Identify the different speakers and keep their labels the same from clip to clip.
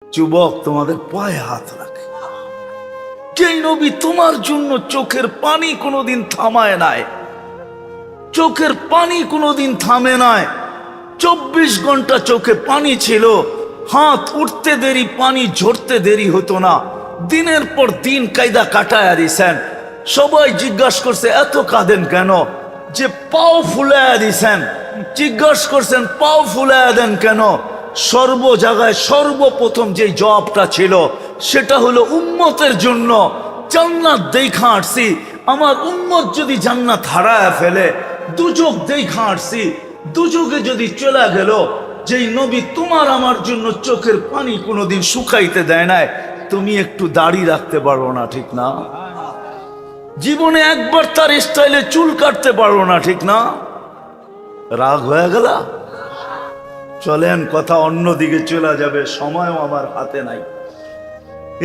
Speaker 1: যুবক তোমাদের পায়ে হাত রাখে, যেই নবী তোমার জন্য চোখের পানি কোনোদিন থামায় নাই, চোখের পানি কোনোদিন থামে নাই। 24 ঘন্টা চোখে পানি ছিল, হাত উঠতে দেরি, পানি ঝরতে দেরি হতো না। দিনের পর দিন কায়দা কাটায় দিছেন। সবাই জিজ্ঞাসা করছে এত কাঁদেন কেন? যে পাও ফুলাইয়া দিছেন। জিজ্ঞাসা করছেন পাও ফুলাইয়া দেন কেন? সর্ব জায়গায় সর্বপ্রথম যে জবাবটা ছিল সেটা হলো উম্মতের জন্য। জান্নাত দেখা আসছি, আমার উম্মত যদি জান্নাত হারায় ফেলে, দুজক দেখা আসছি, দুজকে যদি চলে গেল, যেই নবী তোমার আমার জন্য চোখের পানি কোনোদিন শুকাইতে দেয় নাই, তুমি একটু দাড়ি রাখতে পারো না, ঠিক না? জীবনে একবার তার স্টাইলে চুল কাটতে পারো না, ঠিক না? রাগ হয়ে গেল? চলেন কথা অন্যদিকে চলে যাবে, সময়ও আমার হাতে নাই।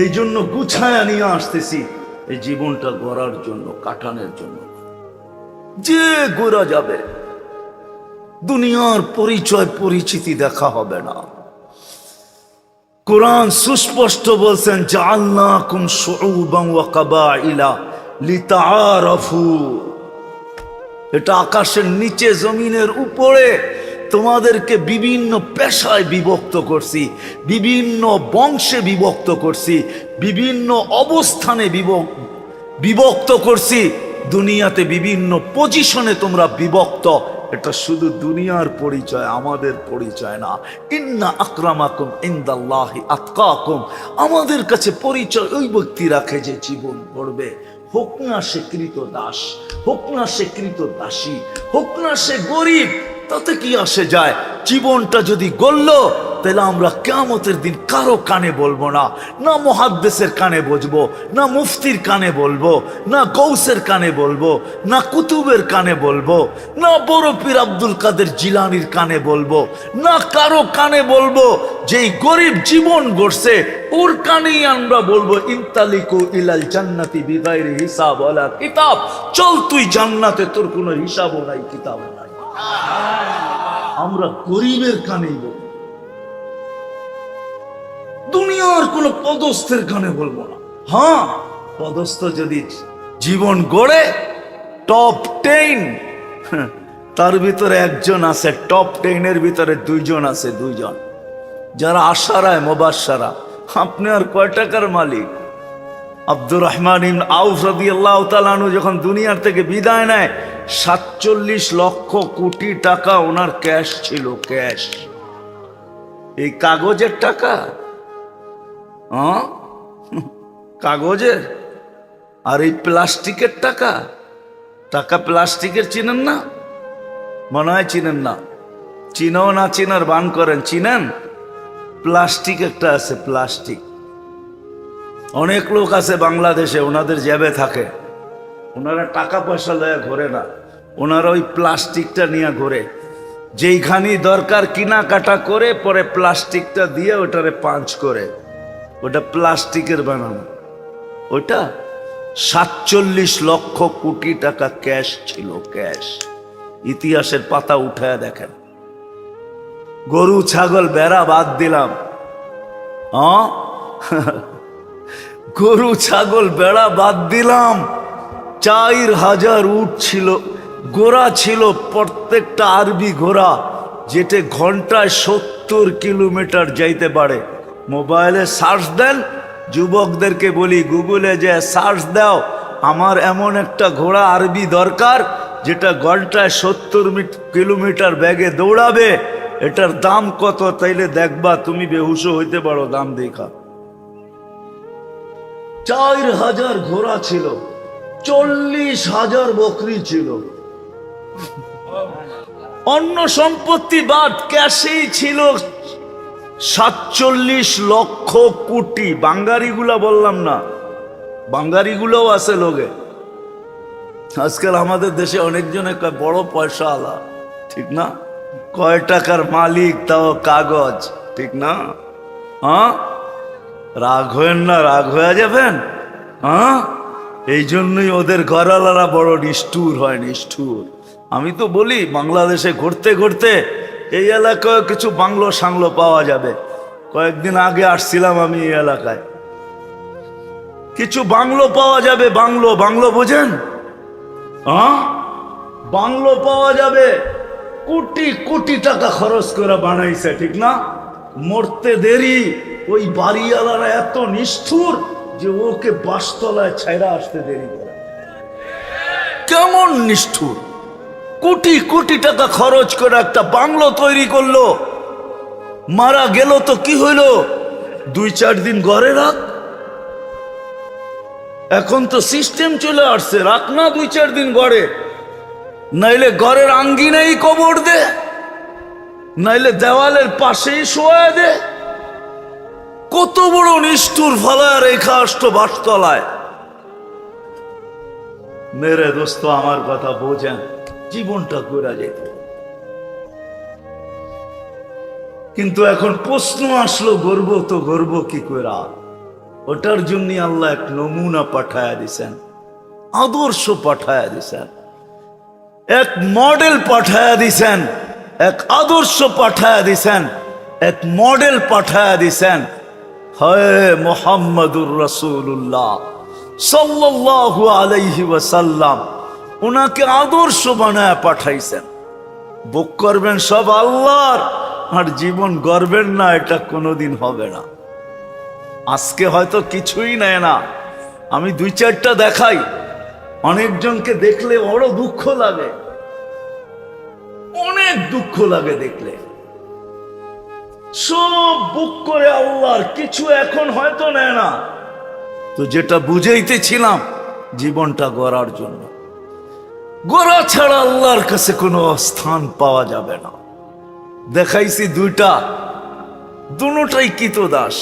Speaker 1: এই জন্য গুছায়া নিয়ে আসতেছি, এই জীবনটা গড়ার জন্য, কাটানোর জন্য। যে গোরা যাবে, দুনিয়ার পরিচয় পরিচিতি দেখা হবে না। কোরআন সুস্পষ্ট বলছেন জাআলনাকুম শুউবান ওয়া কাবাইলা লিতাআরাফু। এটা আকাশের নিচে জমিনের উপরে তোমাদেরকে বিভিন্ন পেশায় বিভক্ত করছি, বিভিন্ন বংশে বিভক্ত করছি, বিভিন্ন অবস্থানে বিভক্ত করছি। দুনিয়াতে বিভিন্ন পজিশনে তোমরা বিভক্ত। এটা শুধু দুনিয়ার পরিচয়, আমাদের পরিচয় না। ইন্না আকরামাকুম ইনদাল্লাহি আতকাকুম। আমাদের কাছে পরিচয় ওই ব্যক্তি রাখে যে জীবন গড়বে, হোক না সে কৃত দাস, হোক না সে কৃত দাসী, হোক না সে গরিব, তাতে কি আসে যায়? জীবনটা যদি গড়ল, তাহলে আমরা কিয়ামতের দিন কারো কানে বলবো না, না মুহাদ্দিসের কানে বলবো, না মুফতির কানে বলবো, না গৌসের কানে বলবো, না কুতুবের কানে বলবো, না বড় পীর আব্দুল কাদের জিলানির কানে বলবো, না কারো কানে বলবো। যেই গরিব জীবন গড়ছে ওর কানেই আমরা বলবো ইনতালিকু ইলাল জান্নাতি বিগাইরি হিসাব ওয়ালা কিতাব। চল তুই জান্নাতে, তোর কোনো হিসাবও নাই, কিতাবও নাই। আমরা গরিবের কানেই বলবো, দুনিয়ার কোন পদস্থের কানে বলবো না। হ্যাঁ, পদস্থ যদি জীবন গড়ে টপ 10, তার ভিতরে একজন আছে, টপ 10-এর ভিতরে 2জন আছে, 2জন যারা আশারায় মুবাশশারা। আপনি আর কয় টাকার মালিক? আব্দুর রহমান ইবনে আউফ রাদিয়াল্লাহু তাআলা আনহু যখন দুনিয়ার থেকে বিদায় নেয়, 47 লক্ষ কোটি টাকা ওনার ক্যাশ ছিল, ক্যাশ। এই কাগজের টাকা, কাগজের। আর এই প্লাস্টিকের টাকা, টাকা প্লাস্টিকের চিনেন না? মনে হয় চিনেন না। চিনেও না চিনার বান করেন। চিনেন? প্লাস্টিক একটা আছে, প্লাস্টিক। অনেক লোক আছে বাংলাদেশে, ওনাদের জেবে থাকে, ওনারা টাকা পয়সা লয়ে ঘোরে না, ওনারা ওই প্লাস্টিকটা নিয়ে ঘোরে। যেইখানি দরকার কেনাকাটা করে, পরে প্লাস্টিকটা দিয়ে ওটারে পাঞ্চ করে, ওটা প্লাস্টিকের বানানো। ওটা 47 লক্ষ কোটি টাকা ক্যাশ ছিল, ক্যাশ। ইতিহাসের পাতা উঠায় দেখেন। গরু ছাগল বেড়া বাদ দিলাম, গরু ছাগল বেড়া বাদ দিলাম, 4000 উট ছিল, ঘোড়া ছিল, প্রত্যেকটা আরবি ঘোড়া, যেটা ঘন্টায় 70 কিলোমিটার যাইতে পারে। মোবাইলে সার্চ দেন, যুবকদেরকে বলি গুগলে যে সার্চ দাও, আমার এমন একটা ঘোড়া আরবি দরকার যেটা ঘন্টায় 70 কিলোমিটার বেগে দৌড়াবে, এটার দাম কত? তাইলে দেখবা তুমি বেহুশ হইতে পারো দাম দেখা। 4000 ঘোড়া ছিল, 40,000 বকরি ছিল, অন্য সম্পত্তি বাদ ক্যাশেই ছিল 47 লক্ষ কোটি। বাঙ্গারিগুলা বললাম না, বাঙ্গারিগুলোও আছে লোকে। আজকাল আমাদের দেশে অনেকজনে বড় পয়সা আলা, ঠিক না? কয় টাকার মালিক, তাও কাগজ, ঠিক না? হ্যাঁ, রাগ হয়েন না, রাগ হয়ে যাবেন। হ্যাঁ, এই জন্যই ওদের ঘরওয়ালারা বড় নিষ্ঠুর হয়, নিষ্ঠুর। আমি তো বলি বাংলাদেশে ঘুরতে ঘুরতে এই এলাকায় কিছু বাংলো সাংলো পাওয়া যাবে, কয়েকদিন আগে আসছিলাম আমি এই এলাকায়, কিছু বাংলো পাওয়া যাবে। বাংলো, বাংলো বোঝেন? হ্যাঁ, বাংলো পাওয়া যাবে। কোটি কোটি টাকা খরচ করে বানাইছে, ঠিক না? মরতে দেরি। ওই বাড়িওয়ালারা এত নিষ্ঠুর যে ওকে বাসতলায় ছাইরা আসতে দেরি করে। কেমন নিষ্ঠুর! কোটি কোটি টাকা খরচ করে একটা বাংলো তৈরি করলো, মারা গেল তো কি হইলো? 2-4 দিন ঘরে রাখ। এখন তো সিস্টেম চলে আসছে, রাখ না 2-4 দিন ঘরে, নাইলে ঘরের আঙ্গিনাই কবর দে, নাইলে দেওয়ালের পাশেই শোয়া দে। কত বড় নিষ্ঠুর! ফালায় রেখা আসতো বাসতলায়। মেরে দোস্ত, আমার কথা বোঝেন, জীবনটা কইরা যেত। কিন্তু এখন প্রশ্ন আসলো, গর্ব তো গর্ব কি কইরা? ওটার জন্য আল্লাহ এক নমুনা পাঠায়া দিছেন, আদর্শ পাঠায়া দিছেন, এক মডেল পাঠায়া দিছেন, এক আদর্শ পাঠায়া দিছেন, এক মডেল পাঠায়া দিছেন। হয় মুহাম্মাদুর রাসূলুল্লাহ সাল্লাল্লাহু আলাইহি ওয়াসাল্লাম, ওনাকে আদর্শ বানায় পাঠাইছেন। বুক করবেন সব আল্লাহর, আর জীবন গড়বেন না, এটা কোনোদিন হবে না। আজকে হয়তো কিছুই নেয় না, আমি 2-4টা দেখাই। অনেকজনকে দেখলে বড় দুঃখ লাগে, অনেক দুঃখ লাগে দেখলে। সব বুক করে আল্লাহর, কিছু এখন হয়তো নেয় না। তো যেটা বুঝাইতেছিলাম, জীবনটা গড়ার জন্য, গড়া ছাড়া আল্লাহর কাছে কোনো স্থান পাওয়া যাবে না। দেখাইছি 2টা, দুটোটাই কৃতদাস।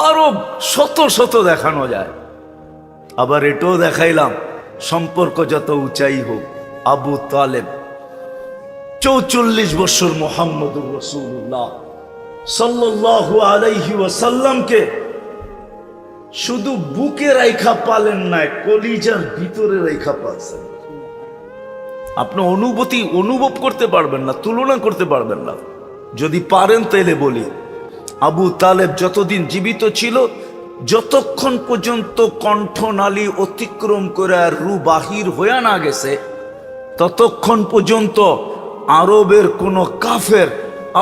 Speaker 1: আরো শত শত দেখানো যায়। আবার এটাও দেখাইলাম, সম্পর্ক যত উঁচাই হোক, আবু তালেব 44 বছর মুহাম্মদুর রাসূলুল্লাহ সাল্লাল্লাহু আলাইহি ওয়াসাল্লামকে শুধু বুকে রাইখা পালেন না, কলিজার ভিতরে রাইখা পালছেন। আপনি অনুভব করতে পারবেন না, তুলনা করতে পারবেন না। যদি পারেন তাইলে বলি, আবু তালেব যতদিন জীবিত ছিল, যতক্ষণ পর্যন্ত কণ্ঠনালী অতিক্রম করে রু বাহির হয়ে না গেছে, ততক্ষণ পর্যন্ত আরবের কোন কাফের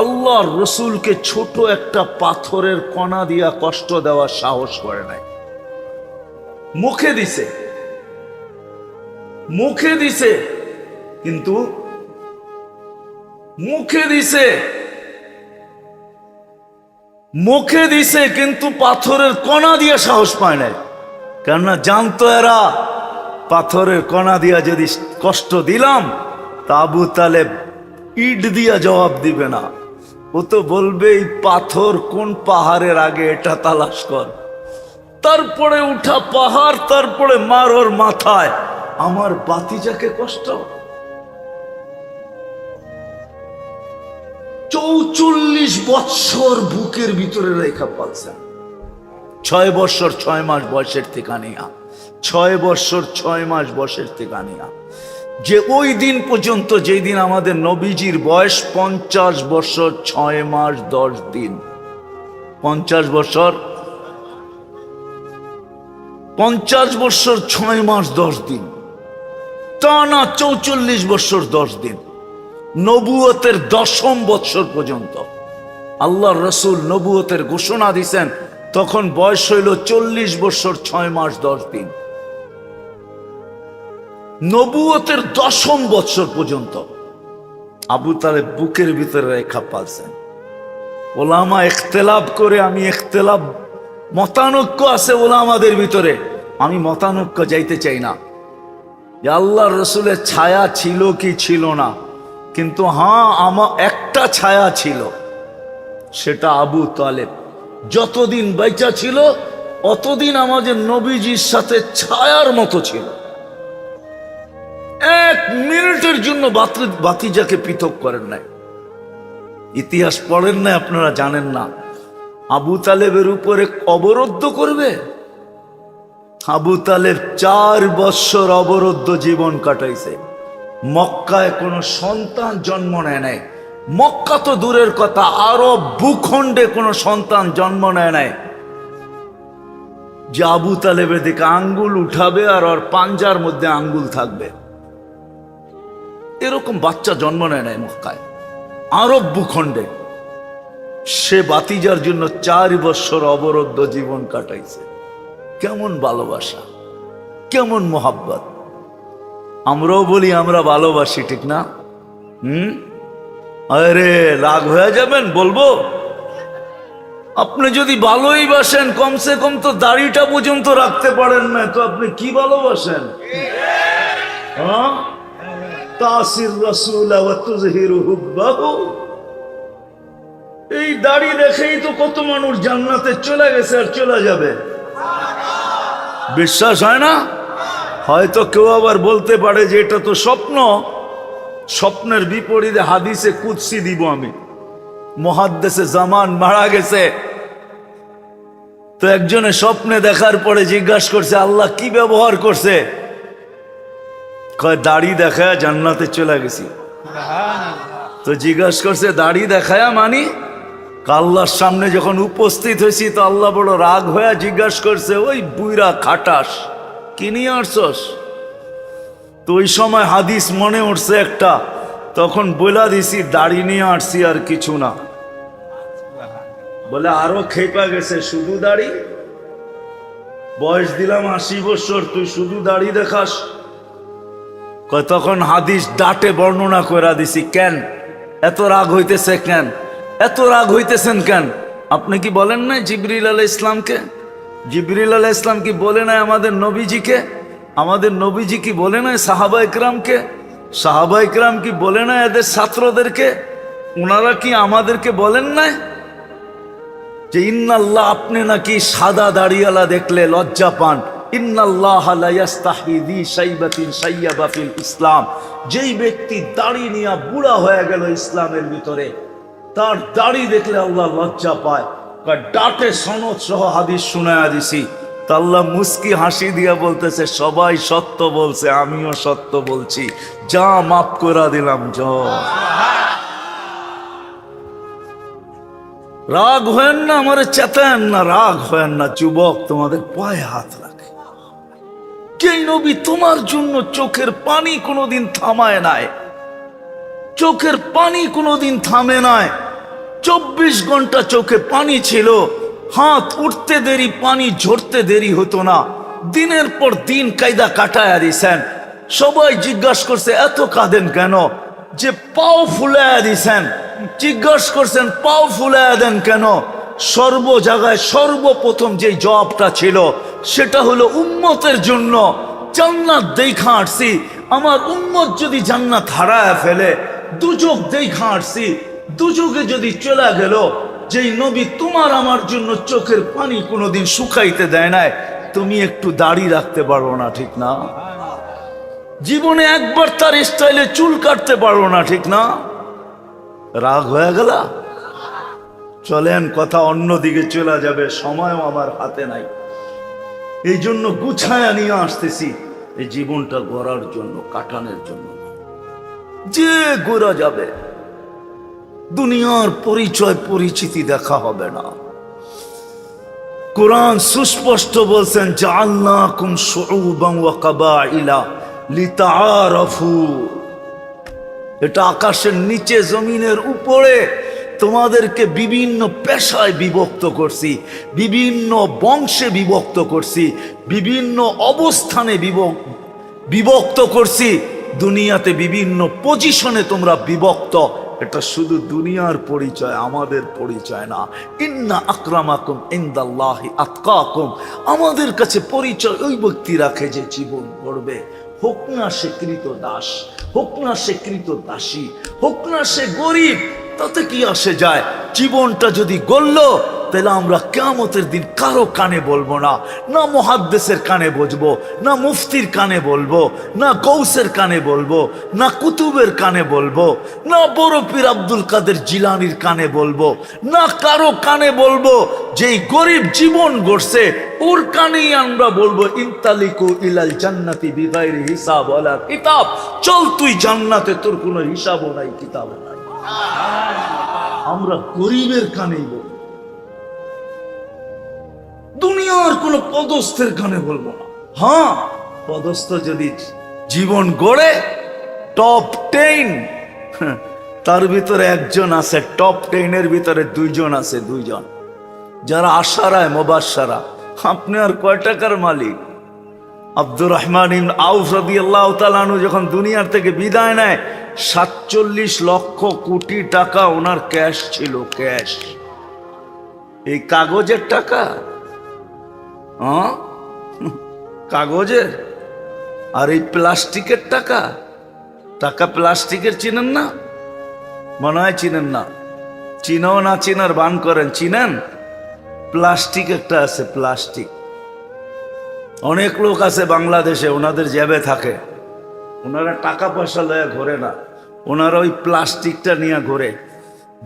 Speaker 1: আল্লাহর রসুলকে ছোট একটা পাথরের কণা দিয়া কষ্ট দেওয়ার সাহস করে নাই। মুখে দিছে, কিন্তু মুখে দিছে কিন্তু পাথরের কণা দিয়ে সাহস পায় নাই। কেননা জানতো এরা পাথরের কণা দিয়া যদি কষ্ট দিলাম, তা আবু তালেব ইট দিয়া জবাব দিবে না। ও তো বলবে এই পাথর কোন পাহাড়ের আগে, এটা তালাশ কর। তারপরে উঠা পাহাড়, তারপরে মার ওর মাথায়। আমার বাতিজাকে কষ্ট। 44 বৎসর বুকের ভিতরে রেখা পালছেন। 6 বৎসর 6 মাস বয়সের থেকে নিয়া, 6 বৎসর 6 মাস বয়সের থেকে নিয়া, যে ওই দিন পর্যন্ত, যেই দিন আমাদের নবীজির বয়স 50 বৎসর 6 মাস 10 দিন, 50 বৎসর 6 মাস 10 দিন, টানা 44 বৎসর 10 দিন, নবুয়তের 10ম বৎসর পর্যন্ত আল্লাহর রসুল নবুয়তের ঘোষণা দিছেন। তখন বয়স হইল 40 বৎসর 6 মাস 10 দিন। নবুয়তের 10ম বৎসর পর্যন্ত আবু তালেব বুকের ভিতরে রেখা পালছেন। ওলামা ইখতিলাফ করে, আমি ইখতিলাফ মতানৈক্য আছে ওলামাদের ভিতরে, আমি মতানৈক্য যাইতে চাই না যে আল্লাহর রসুলের ছায়া ছিল কি ছিল না, কিন্তু হ্যাঁ, আমার একটা ছায়া ছিল, সেটা আবু তালেব। যতদিন বেঁচে ছিল অতদিন আমাদের নবীজির সাথে ছায়ার মতো ছিল। 1 মিনিটের জন্য বাতিজাকে পৃথক করেন নাই। ইতিহাস পড়েন না, আপনারা জানেন না। আবু তালেবের উপরে অবরুদ্ধ করবে? আবু তালেব 4 বৎসর অবরুদ্ধ জীবন কাটাইছে। মক্কায় কোনো সন্তান জন্ম নেয় নাই, মক্কা তো দূরের কথা, আরব ভূখণ্ডে কোনো সন্তান জন্ম নেয় নাই যে আবু তালেবের দিকে আঙ্গুল উঠাবে আর ওর পাঞ্জার মধ্যে আঙ্গুল থাকবে। এরকম বাচ্চা জন্ম নেয় নাই মক্কায়, আরব ভূখণ্ডে। সে বাতিজার জন্য 4 বছর অবরুদ্ধ জীবন কাটাইছে। কেমন ভালোবাসা, কেমন মোহাব্বত। আমরাও বলি আমরা ভালোবাসি, ঠিক না? আরে রাগ হয়ে যাবেন বলবো? আপনি যদি ভালোই বাসেন, কমসে কম তো দাড়িটা পর্যন্ত রাখতে পারেন না, তো আপনি কি ভালোবাসেন? হ্যাঁ, তাসির রাসূল ওয়া তুযহিরু হুব্বাহু। এই দাড়ি রেখেই তো কত মানুষ জান্নাতে চলে গেছে আর চলে যাবে। বিশ্বাস হয় না? হয়তো কেউ আবার বলতে পারে যে এটা তো স্বপ্ন। স্বপ্নের বিপরীতে হাদিসে কুদসি দিব আমি। মুহাদ্দিসে জামান মারা গেছে, তো একজনে স্বপ্নে দেখার পরে জিজ্ঞাসা করছে আল্লাহ কি ব্যবহার করছে? কয় দাড়ি দেখায় জান্নাতে চলে গেছি। তো জিজ্ঞাসা করছে দাড়ি দেখায় মানি? আল্লাহর সামনে যখন উপস্থিত হয়েছি তো আল্লাহ বড় রাগ হয়ে জিজ্ঞাসা করছে ওই বুইরা খাটাস কি নিয়ে আসছস? তো ওই সময় হাদিস মনে উঠছে একটা, তখন বলে দিছি দাড়ি নিয়ে আসছি আর কিছু না। বলে আরো খেপা গেছে, শুধু দাড়ি? বয়স দিলাম 80 বছর, তুই শুধু দাড়ি দেখাস? তখন হাদিস ডাটে বর্ণনা করে দিছি। কেন এত রাগ হইতেছে? কেন এত রাগ হইতেছেন কেন? আপনি কি বলেন না জিবরিল আলাইহিস ইসলামকে? জিবরিল আলাইহিস ইসলাম কি বলে নাই আমাদের নবীজিকে? আমাদের নবীজি কি বলে নাই সাহাবা ইকরামকে? সাহাবা ইকরাম কি বলে নাই এদের ছাত্রদেরকে? ওনারা কি আমাদেরকে বলেন নাই যে ইন্নাল্লাহ, আপনি নাকি সাদা দাড়িওয়ালা দেখলে লজ্জা পান? ইন্নাল্লাহ লা ইস্তাহি দি শাইবাতিন শাইয়াবা ফিল ইসলাম। যেই ব্যক্তি দাড়ি নিয়ে বুড়া হয়ে গেল ইসলামের ভিতরে, তার দাড়ি দেখলে আল্লাহ লজ্জা পায়। ডাটে সনদ সহ হাদিস শুনায়া দিছি। তা আল্লাহ মুস্কি হাসি দিয়া বলতেছে সবাই সত্য বলছে, আমিও সত্য বলছি, যা মাফ করে দিলাম। রাগ হয়েন না, আমারে চেতেন না, রাগ হয়েন না। যুবক, তোমাদের পায়ে হাত রাখে। কে নবী তোমার জন্য চোখের পানি কোনোদিন থামায় নাই, চোখের পানি কোনোদিন থামে নাই। 24 ঘন্টা চোখে পানি ছিল, হাত উঠতে দেরি, পানি ঝরতে দেরি হতো না। দিনের পর দিন কায়দা কাটায়া দিছেন। সবাই জিজ্ঞাসা করছে এত কাঁদেন কেন? যে পাও ফুলাইয়া দিছেন। জিজ্ঞাসা করছেন পাও ফুলাইয়া দেন কেন? সর্ব জায়গায় সর্বপ্রথম যে জবাবটা ছিল সেটা হলো উম্মতের জন্য। জান্নাত দেখা আসছি, আমার উম্মত যদি জান্নাত হারায় ফেলে, দুজক দেখা আসছি, দুজকে যদি চলে গেল, যেই নবী তোমার আমার জন্য চোখের পানি কোনোদিন শুকাইতে দেয় নাই, তুমি একটু দাড়ি রাখতে পারো না, ঠিক না? জীবনে একবার তার স্টাইলে চুল কাটতে পারো না, ঠিক না? রাগ হয়ে গেল? চলেন কথা অন্যদিকে চলে যাবে, সময়ও আমার হাতে নাই। এই জন্য গুছায়া নিয়ে আসতেছি, এই জীবনটা গড়ার জন্য, কাটানোর জন্য। যে গড়া যাবে, দুনিয়ার পরিচয় পরিচিতি দেখা হবে না। কোরআন সুস্পষ্ট বলছেন জাআলনাকুম শুউবান ওয়া কাবাইলা লিতাআরাফু। এটা আকাশের নিচে জমিনের উপরে তোমাদেরকে বিভিন্ন পেশায় বিভক্ত করছি, বিভিন্ন বংশে বিভক্ত করছি, বিভিন্ন অবস্থানে বিভক্ত করছি। দুনিয়াতে বিভিন্ন পজিশনে তোমরা বিভক্ত। এটা শুধু দুনিয়ার পরিচয়, আমাদের পরিচয় না। ইন্না আকরামাকুম ইনদাল্লাহি আতকাকুম। আমাদের কাছে পরিচয় ওই ব্যক্তি রাখে যে জীবন গড়বে, হোক না সে কৃত দাস, হোক না সে কৃত দাসী, হোক না সে গরিব, তাতে কি আসে যায়? জীবনটা যদি গড়ল, তাহলে আমরা কিয়ামতের দিন কারো কানে বলবো না, না মুহাদ্দিসের কানে বলবো, না মুফতির কানে বলবো, না গৌসের কানে বলবো, না কুতুবের কানে বলবো, না বড় পীর আব্দুল কাদের জিলানির কানে বলবো, না কারো কানে বলবো। যেই গরিব জীবন গড়ছে ওর কানেই আমরা বলবো ইনতালিকু ইলাল জান্নাতি বিগাইরি হিসাব ওয়ালা কিতাব। চল তুই জান্নাতে, তোর কোনো হিসাবও নাই, কিতাবও নাই। আমরা গরিবের কানেই বলবো, দুনিয়ার কোন পদস্থের কানে বলবো না। হ্যাঁ, পদস্থ যদি জীবন গড়ে টপ 10, তার ভিতরে একজন আছে, টপ 10-এর ভিতরে 2জন আছে, 2জন যারা আশারায় মুবাশশারা। আপনি আর কয় টাকার মালিক? আব্দুর রহমান ইবনে আউফ রাদিয়াল্লাহু তাআলা আনহু যখন দুনিয়ার থেকে বিদায় নেয়, 47 লক্ষ কোটি টাকা ওনার ক্যাশ ছিল, ক্যাশ। এই কাগজের টাকা, হ্যাঁ কাগজের। আর এই প্লাস্টিকের টাকা, টাকা প্লাস্টিকের চিনেন না? মনে হয় চিনেন না। চিনেও না চিনার বান করেন। চিনেন? প্লাস্টিক একটা আছে, প্লাস্টিক। অনেক লোক আছে বাংলাদেশে, ওনাদের জেবে থাকে, ওনারা টাকা পয়সা লয়ে ঘোরে না, ওনারা ওই প্লাস্টিকটা নিয়ে ঘোরে।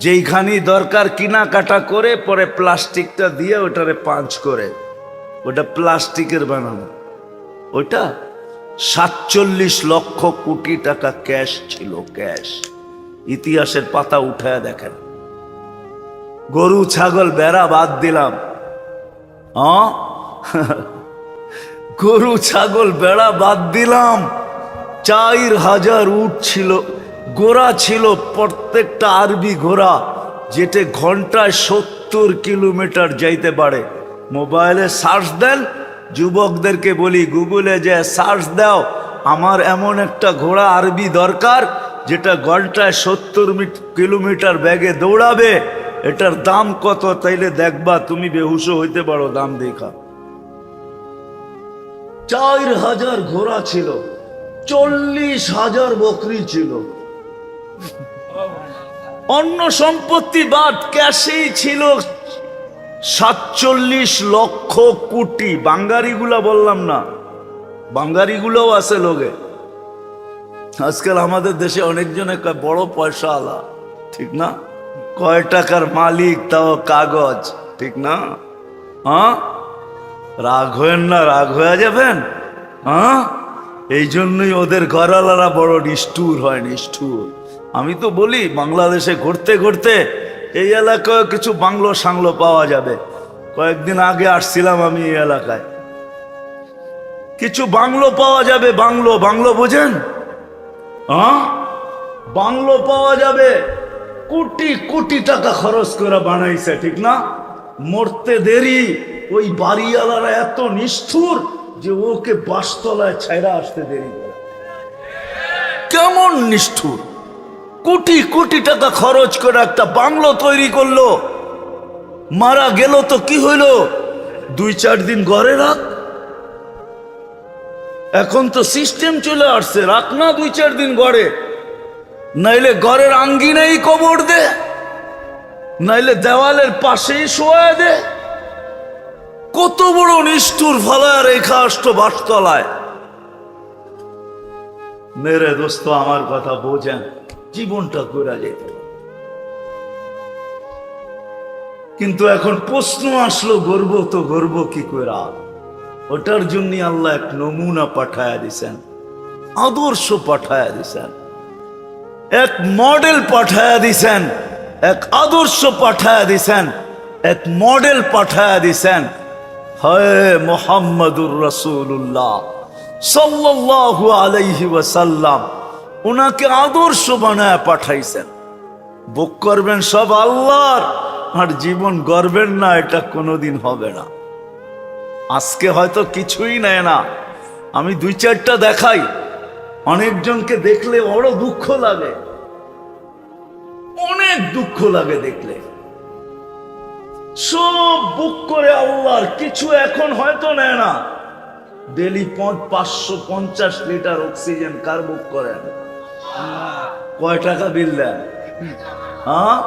Speaker 1: যেইখানেই দরকার কেনাকাটা করে, পরে প্লাস্টিকটা দিয়ে ওটারে পাঞ্চ করে, ওটা প্লাস্টিকের বানানো। ওইটা 47 লক্ষ কোটি টাকা ক্যাশ ছিল, ক্যাশ। ইতিহাসের পাতা উঠায় দেখেন। গরু ছাগল বেড়া বাদ দিলাম, হ্যাঁ গরু ছাগল বেড়া বাদ দিলাম, 4000 উট ছিল, ঘোড়া ছিল, প্রত্যেকটা আরবি ঘোড়া, যেটা ঘন্টায় 70 কিলোমিটার যাইতে পারে। মোবাইলে সার্চ দেন, যুবকদেরকে বলি গুগলে যে সার্চ দাও, আমার এমন একটা ঘোড়া আরবি দরকার যেটা ঘন্টায় 70 কিলোমিটার বেগে দৌড়াবে, এটার দাম কত? তাইলে দেখবা তুমি বেহুশ হইতে পারো দাম দেখা। 4000 ঘোড়া ছিল, 40,000 বকরি ছিল, অন্য সম্পত্তি বাদ ক্যাশেই ছিল 47 লক্ষ কোটি। বাঙ্গারিগুলা বললাম না, বাঙ্গারিগুলোও আছে লোকে। আজকাল আমাদের দেশে অনেকজনে বড় পয়সা আলা, ঠিক না? কয় টাকার মালিক, তাও কাগজ, ঠিক না? হ্যাঁ, রাগ হয়েন না, রাগ হয়ে যাবেন। হ্যাঁ, এই জন্যই ওদের ঘরালারা বড় নিষ্ঠুর হয়, নিষ্ঠুর। আমি তো বলি বাংলাদেশে ঘুরতে ঘুরতে এই এলাকায় কিছু বাংলো সাংলো পাওয়া যাবে। কয়েকদিন আগে আসছিলাম আমি এই এলাকায়, কিছু বাংলো পাওয়া যাবে। বাংলো, বাংলো বোঝেন? হ্যাঁ, বাংলো পাওয়া যাবে, কোটি কোটি টাকা খরচ করে বানাইছে, ঠিক না? মরতে দেরি। ওই বাড়িওয়ালারা এত নিষ্ঠুর যে ওকে বাসতলায় ছাইরা আসতে দেরি করে। কেমন নিষ্ঠুর! কোটি কোটি টাকা খরচ করে একটা বাংলো তৈরি করলো, মারা গেল তো কি হইলো? 2-4 দিন ঘরে রাখ। এখন তো সিস্টেম চলে আসছে, রাখ না 2-4 দিন ঘরে, নাইলে ঘরের আঙ্গিনাই কবর দে, নাইলে দেওয়ালের পাশেই শোয়া দে। কত বড় নিষ্ঠুর! ফালায় রেখা আসতো বাসতলায়। মেরে দোস্ত, আমার কথা বোঝেন, জীবনটা কইরা যেত। কিন্তু এখন প্রশ্ন আসলো, গর্ব তো গর্ব কি কইরা? ওটার জন্য আল্লাহ এক নমুনা পাঠায়া দিছেন, আদর্শ পাঠায়া দিছেন, এক মডেল পাঠায়া দিছেন, এক আদর্শ পাঠায়া দিছেন, এক মডেল পাঠায়া দিছেন। হায় মুহাম্মাদুর রাসূলুল্লাহ সাল্লাল্লাহু আলাইহি ওয়াসাল্লাম, ওনাকে আদর্শ বানায় পাঠাইছেন। বুক করবেন সব আল্লাহর, আর জীবন গড়বেন না, এটা কোনোদিন হবে না। আজকে হয়তো কিছুই নেয় না, আমি 2-4টা দেখাই, অনেকজনকে দেখলে বড় দুঃখ লাগে, অনেক দুঃখ লাগে দেখলে। সব বুক করে আল্লাহর, কিছু এখন হয়তো নেয় না। ডেলি 550 লিটার অক্সিজেন কার বুক করেন? কয় টাকা বিল দেন? হ্যাঁ,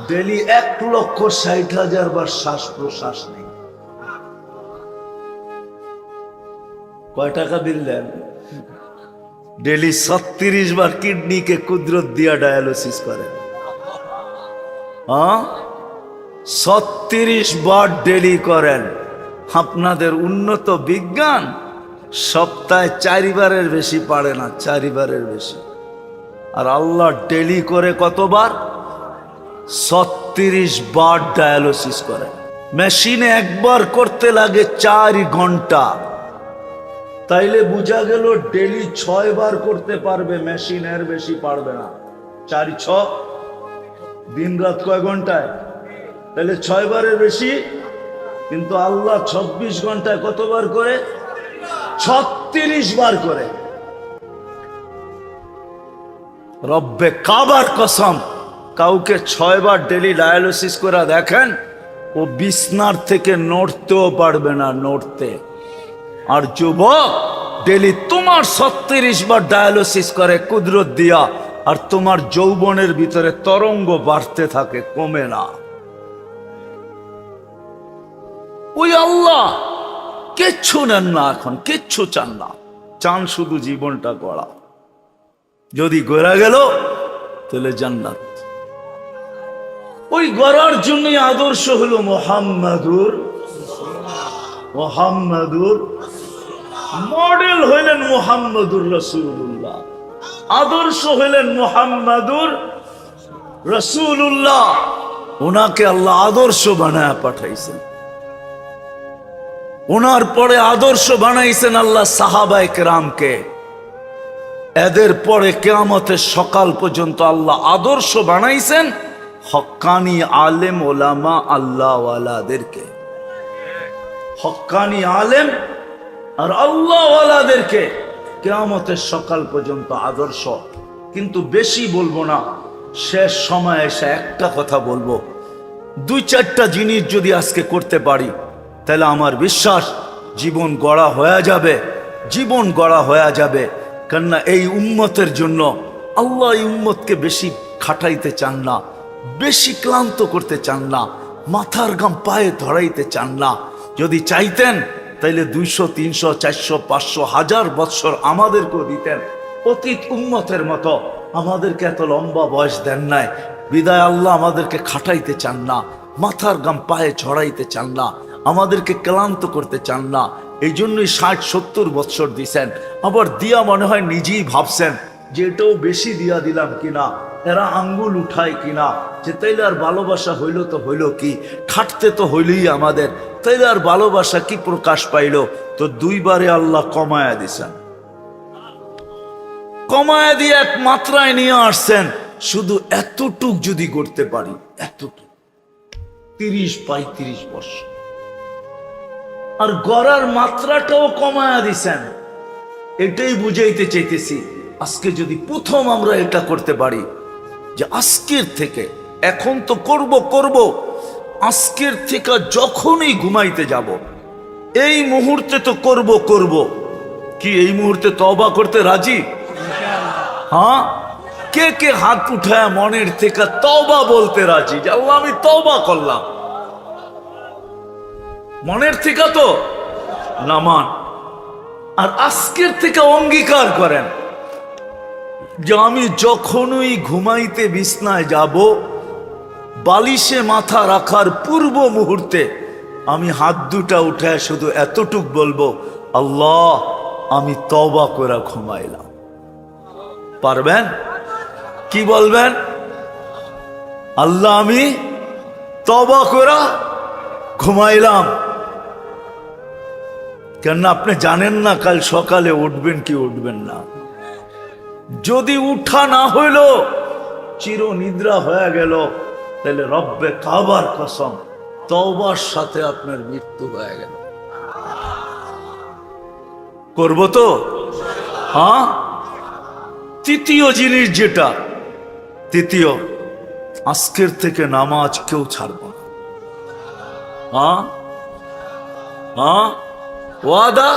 Speaker 1: ডেলি 1,60,000 বার শ্বাস প্রশ্বাস নেই। কয় টাকা বিল দেন? ডেলি 36 বার কিডনিকে কুদরত দিয়া ডায়ালিসিস করেন। হ্যাঁ, 36 বার ডেলি করেন। আপনাদের উন্নত বিজ্ঞান সপ্তাহে 4 বারের বেশি পারে না, 4 বারের বেশি। আর আল্লাহ ডেলি করে কতবার? 36 বার ডায়ালিসিস করে। মেশিনে একবার করতে লাগে 4 ঘন্টা। তাইলে বোঝা গেল ডেলি 6 বার করতে পারবে, মেশিনের বেশি পারবে না। 4 6 দিন রাত কয় ঘন্টায়? তাহলে 6 বারের বেশি। কিন্তু আল্লাহ 26 ঘন্টায় কতবার করে? 36 বার করে। রব্বে কাবার কসম, কাউকে 6 বার ডেলি ডায়ালিসিস করে দেখেন, ও বিছনার থেকে নড়তেও পারবে না, নড়তে। আর যুবক, ডেলি তোমার 36 বার ডায়ালিসিস করে কুদরত দিয়া, আর তোমার যৌবনের ভিতরে তরঙ্গ বাড়তে থাকে, কমে না। ওই আল্লাহ কিচ্ছু নেন না, এখন কিচ্ছু চান না, চান শুধু জীবনটা গড়া। যদি গড়া গেল তাহলে জান্নাত। ওই গড়ার জন্যই আদর্শ হলো মুহাম্মাদুর মডেল হইলেন মুহাম্মাদুর রাসূলুল্লাহ, আদর্শ হইলেন মুহাম্মাদুর রাসূলুল্লাহ। ওনাকে আল্লাহ আদর্শ বানায় পাঠাইছেন। ওনার পরে আদর্শ বানাইছেন আল্লাহ সাহাবায়ে কেরামকে। এদের পরে কিয়ামতের সকাল পর্যন্ত আল্লাহ আদর্শ বানাইছেন হক্কানি আলেম ওলামা আল্লাহওয়ালাদেরকে। হক্কানি আলেম আর আল্লাহওয়ালাদেরকে কিয়ামতের সকাল পর্যন্ত আদর্শ। কিন্তু বেশি বলবো না, শেষ সময় এসে একটা কথা বলবো। 2-4টা জিনিস যদি আজকে করতে পারি, তাহলে আমার বিশ্বাস জীবন গড়া হয়ে যাবে, জীবন গড়া হয়ে যাবে। কেননা এই উম্মতের জন্য আল্লাহ এই উম্মতকে বেশি খাটাইতে চান না, বেশি ক্লান্ত করতে চান না, মাথার ঘাম পায়ে ধরাইতে চান না। যদি চাইতেন তাইলে 200 300 400 500 1000 বৎসর আমাদেরকেও দিতেন। অতীত উম্মতের মতো আমাদেরকে এত লম্বা বয়স দেন নাই। বিদায় আল্লাহ আমাদেরকে খাটাইতে চান না, মাথার ঘাম পায়ে ঝরাইতে চান না, আমাদেরকে ক্লান্ত করতে চান না। এই জন্যই 60-70 বৎসর দিছেন। আবার দিয়া মনে হয় নিজেই ভাবছেন যে এটাও বেশি দিয়া দিলাম কিনা, এরা আঙ্গুল উঠায় কিনা, যে তাইলে আর ভালোবাসা হইল তো হইল কি, খাটতে তো হইলই আমাদের, তাইলে আর ভালোবাসা কি প্রকাশ পাইল? তো 2 বারে আল্লাহ কমায়া দিছেন, কমায়া দিয়ে এক মাত্রায় নিয়ে আসছেন। শুধু এতটুক যদি করতে পারি, এতটুক 30-35 বছর, আর গড়ার মাত্রাটাও কমায়া দিছেন। এটাই বুঝাইতে চাইতেছি। আজকে যদি প্রথম আমরা এটা করতে পারি যে আজকের থেকে, এখন তো করব, আজকের থেকে যখনই ঘুমাইতে যাব, এই মুহূর্তে তো করব। কি এই মুহূর্তে তওবা করতে রাজি? হ্যাঁ, কে কে হাত উঠায় মনের থেকে তওবা বলতে রাজি যে আল্লাহ আমি তওবা করলাম? মনের থেকে তো নামান। আর আজকের থেকে অঙ্গীকার করেন যে আমি যখনই ঘুমাইতে বিছনায় যাব, বালিশে মাথা রাখার পূর্ব মুহূর্তে আমি হাত দুটা উঠায় শুধু এতটুক বলবো, আল্লাহ আমি তওবা করে ঘুমাইলাম। পারবেন? কি বলবেন? আল্লাহ আমি তওবা করে ঘুমাইলাম। কেন আপনি জানেন না কাল সকালে উঠবেন কি উঠবেন না। যদি উঠা না হইল, চির নিদ্রা হয়ে গেল, তাহলে রব্বে কাবার কসম তওবার সাথে আপনার মৃত্যু হয়ে গেল। করব তো? হ্যাঁ। তৃতীয় জিনিস যেটা, তৃতীয়, আজকের থেকে নামাজ কেউ ছাড়ব না। হ্যাঁ হ্যাঁ, ওয়াদা।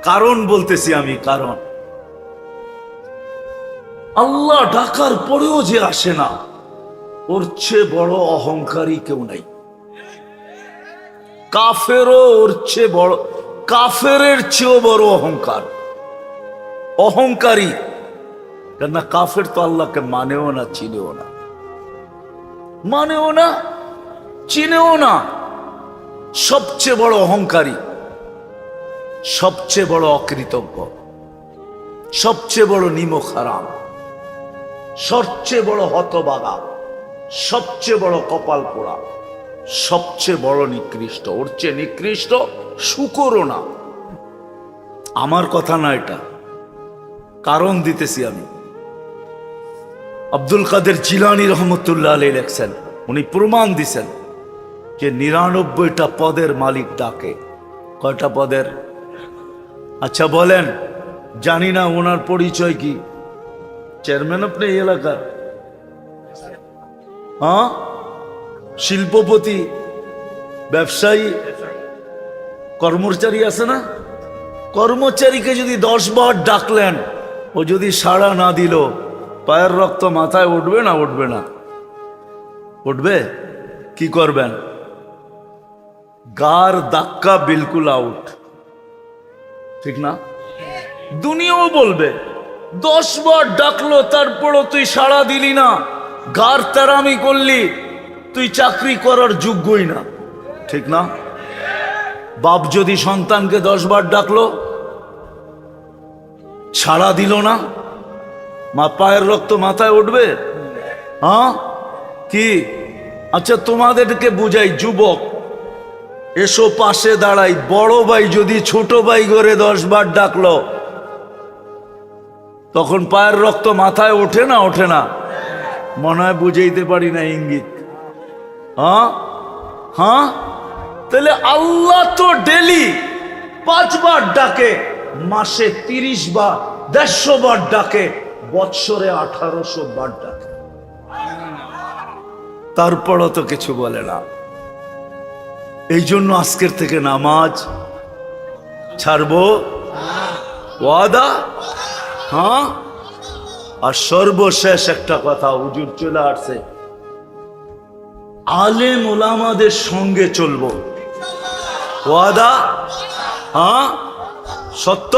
Speaker 1: কারণ বলতেছি আমি, কারণ আল্লাহ ডাকার পরেও যে আসে না, ওর চেয়ে বড় অহংকারী কেউ নাই। কাফেরও ওর চেয়ে বড়, কাফেরের চেয়েও বড় অহংকার, অহংকারী। কেন কাফের তো আল্লাহকে মানেও না, চিনেও না, মানেও না, চিনেও না। সবচেয়ে বড় অহংকারী, সবচেয়ে বড় অকৃতজ্ঞ, সবচেয়ে বড় নিমক হারাম। সবচেয়ে বড় হতভাগা, সবচেয়ে বড় কপাল পোড়া, সবচেয়ে বড় নিকৃষ্ট। ওর চেয়ে নিকৃষ্ট শুকরও না। আমার কথা না, এটা কারণ দিতেছি আমি। আব্দুল কাদের জিলানী রহমতুল্লাহ আলাইহি লেখছেন, উনি প্রমাণ দিছেন যে ৯৯টা পদের মালিক ডাকে। কয়টা পদের? আচ্ছা বলেন, জানি না ওনার পরিচয় কি? চেয়ারম্যান আপনি এই এলাকার? হ্যাঁ, শিল্পপতি, ব্যবসায়ী, কর্মচারী আছে না? কর্মচারীকে যদি 10 বার ডাকলেন, ও যদি সাড়া না দিল, পায়ের রক্ত মাথায় উঠবে না? উঠবে না? উঠবে। কি করবেন? গার ধাক্কা, বিলকুল আউট, ঠিক না? দুনিয়াও বলবে 10 বার ডাকলো, তারপরও তুই সাড়া দিলি না, গার তারামি করলি, তুই চাকরি করার যোগ্যই না, ঠিক না? বাপ যদি সন্তানকে 10 বার ডাকলো, সাড়া দিল না, মা পায়ের রক্ত মাথায় উঠবে? হ্যাঁ কি? আচ্ছা তোমাদেরকে বুঝাই, যুবক এসো পাশে দাঁড়াই, বড় ভাই যদি ছোট ভাই করে 10 বার ডাকলো, তখন পায়ের রক্ত মাথায় ওঠে না? ওঠে না? মনে হয় বুঝাইতে পারি না ইঙ্গিত। হ্যাঁ হ্যাঁ, তাহলে আল্লাহ তো ডেলি 5 বার ডাকে, মাসে 30 বার, 150 বার ডাকে, বৎসরে 1800 বার ডাকে, তারপরও তো কিছু বলে না। এই জন্য আজকের থেকে নামাজ ছাড়বো, ওয়াদা? হ্যাঁ। আর সর্বশেষ একটা কথা, হুজুর চলে আসছে, আলেম ওলামাদের সঙ্গে চলবো, ওয়াদা? হ্যাঁ, সত্য?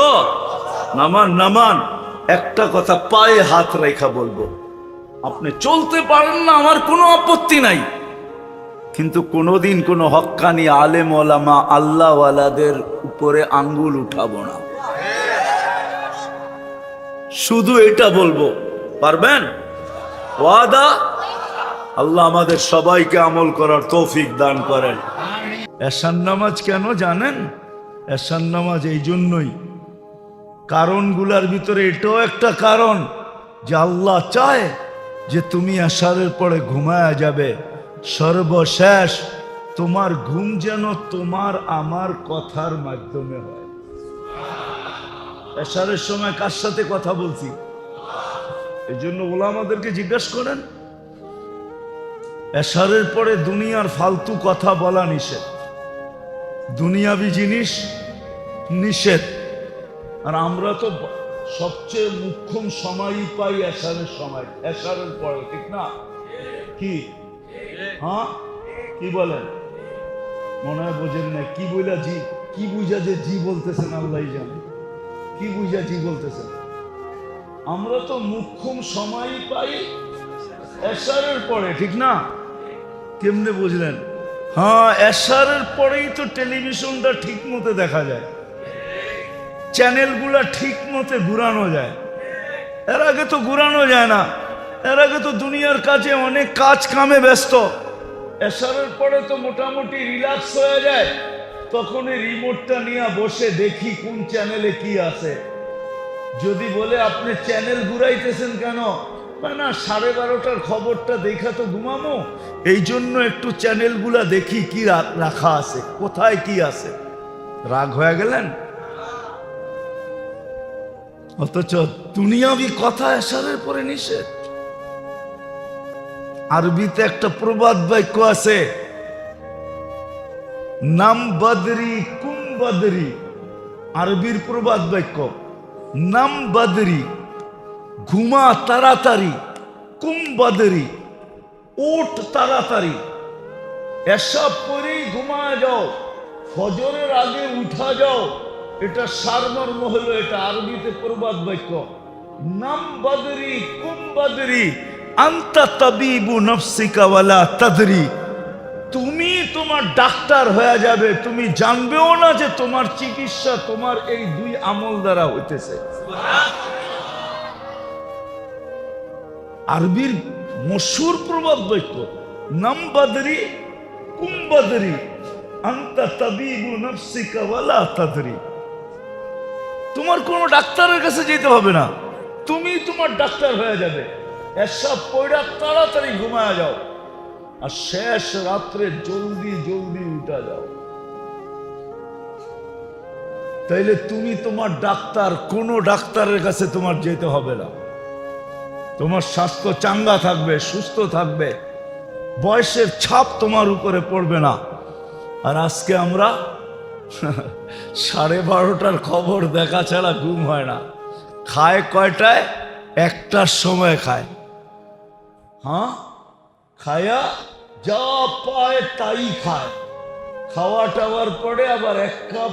Speaker 1: নামান নামান। একটা কথা পায়ে হাত রেখা বলবো, আপনি চলতে পারেন না, আমার কোনো আপত্তি নাই, কিন্তু কোনোদিন কোনো হক্কানি আলেম ওলামা আল্লাহওয়ালাদের উপরে আঙ্গুল উঠাবো না। শুধু এটা বলবো, পারবেন? ওয়াদা? আল্লাহ আমাদের সবাইকে আমল করার তৌফিক দান করেন। এশার নামাজ কেন জানেন? এশার নামাজ এই জন্যই, কারণগুলার ভিতরে এটাও একটা কারণ যে আল্লাহ চায় যে তুমি এশারের পরে ঘুমায়া যাবে, সর্বশেষ তোমার ঘুম যেন তোমার আমার কথার মাধ্যমে হয়। এশারের সময় কার সাথে কথা বলছি? এই জন্য ওলামাদেরকে জিজ্ঞাসা করেন, এশারের পরে দুনিয়ার ফালতু কথা বলা নিষেধ, দুনিয়াবি জিনিস নিষেধ। আর আমরা তো সবচেয়ে মুখ্যম সময়ই পাই এশারের সময়, এশারের পরে, ঠিক না? কি? হ্যাঁ, কি বলেন? মনে হয় বোঝেন না। কি বইলা জি, কি বুঝা যে জি বলতেছেন আল্লাহ জানে, কি বুঝা জি বলতেছেন? আমরা তো মুখ্যম সময়ই পাই এশারের পরে, ঠিক না? কেমনে বুঝলেন? হ্যাঁ, এশারের পরেই তো টেলিভিশনটা ঠিক মতো দেখা যায়, চ্যানেলগুলা ঠিক মতো ঘুরানো যায়। এর আগে তো ঘুরানো যায় না, এর আগে তো দুনিয়ার কাজে অনেক কাজ কামে ব্যস্ত। এশারের পরে তো মোটামুটি রিল্যাক্স হয়ে যায়, তখন এই রিমোটটা নিয়ে বসে দেখি কোন চ্যানেলে কি আছে। যদি বলে আপনি চ্যানেল ঘুরাইতেছেন কেন, না 12:30টার খবরটা দেখা তো ঘুমামো, এই জন্য একটু চ্যানেলগুলা দেখি কি রাখা আছে, কোথায় কি আছে। রাগ হয়ে গেলেন? অথচ দুনিয়াবি কথা এশারের পরে নিষেধ। আরবিতে একটা প্রবাদ বাক্য আছে, নাম বদরি কুম বদরি। আরবির প্রবাদ বাক্য, নাম বদরি, ঘুমা তাড়াতাড়ি, কুম বদরি, উঠ তাড়াতাড়ি। এসব পরেই ঘুমায় যাও, ফজরের আগে উঠা যাও। এটা সারমর্ম হলো, এটা আরবিতে প্রবাদ বাক্য। নাম বদরি কুম বদরি, আনতা তাবিবু নফসিকা ওয়ালা তাদরি। তুমি তোমার ডাক্তার হয়ে যাবে, তুমি জানবেও না যে তোমার চিকিৎসা তোমার এই 2 আমল দ্বারা হইতেছে। আরবির মশহুর প্রবাদ বাক্য, নাম বাদরি কুম বাদরি আনতা তাবিবু নাফসিকা ওয়ালা তাদরি। তোমার কোনো ডাক্তারের কাছে যেতে হবে না, তুমি তোমার ডাক্তার হয়ে যাবে। এসব পয়ডা তাড়াতাড়ি ঘুমায় যাও, আর শেষ রাত্রে জলদি জলদি উঠা যাও। তাইলে তুমি তোমার ডাক্তার, কোনো ডাক্তারের কাছে তোমার যেতে হবে না। তোমার স্বাস্থ্য চাঙ্গা থাকবে, সুস্থ থাকবে, বয়সের ছাপ তোমার উপরে পড়বে না। আর আজকে আমরা 12:30টার খবর দেখা ছাড়া ঘুম হয় না। খায় কয়টায়? 1টার সময় খায়। হ্যাঁ, খায়া যা পায় তাই খায়। খাওয়া টাওয়ার পরে আবার 1 কাপ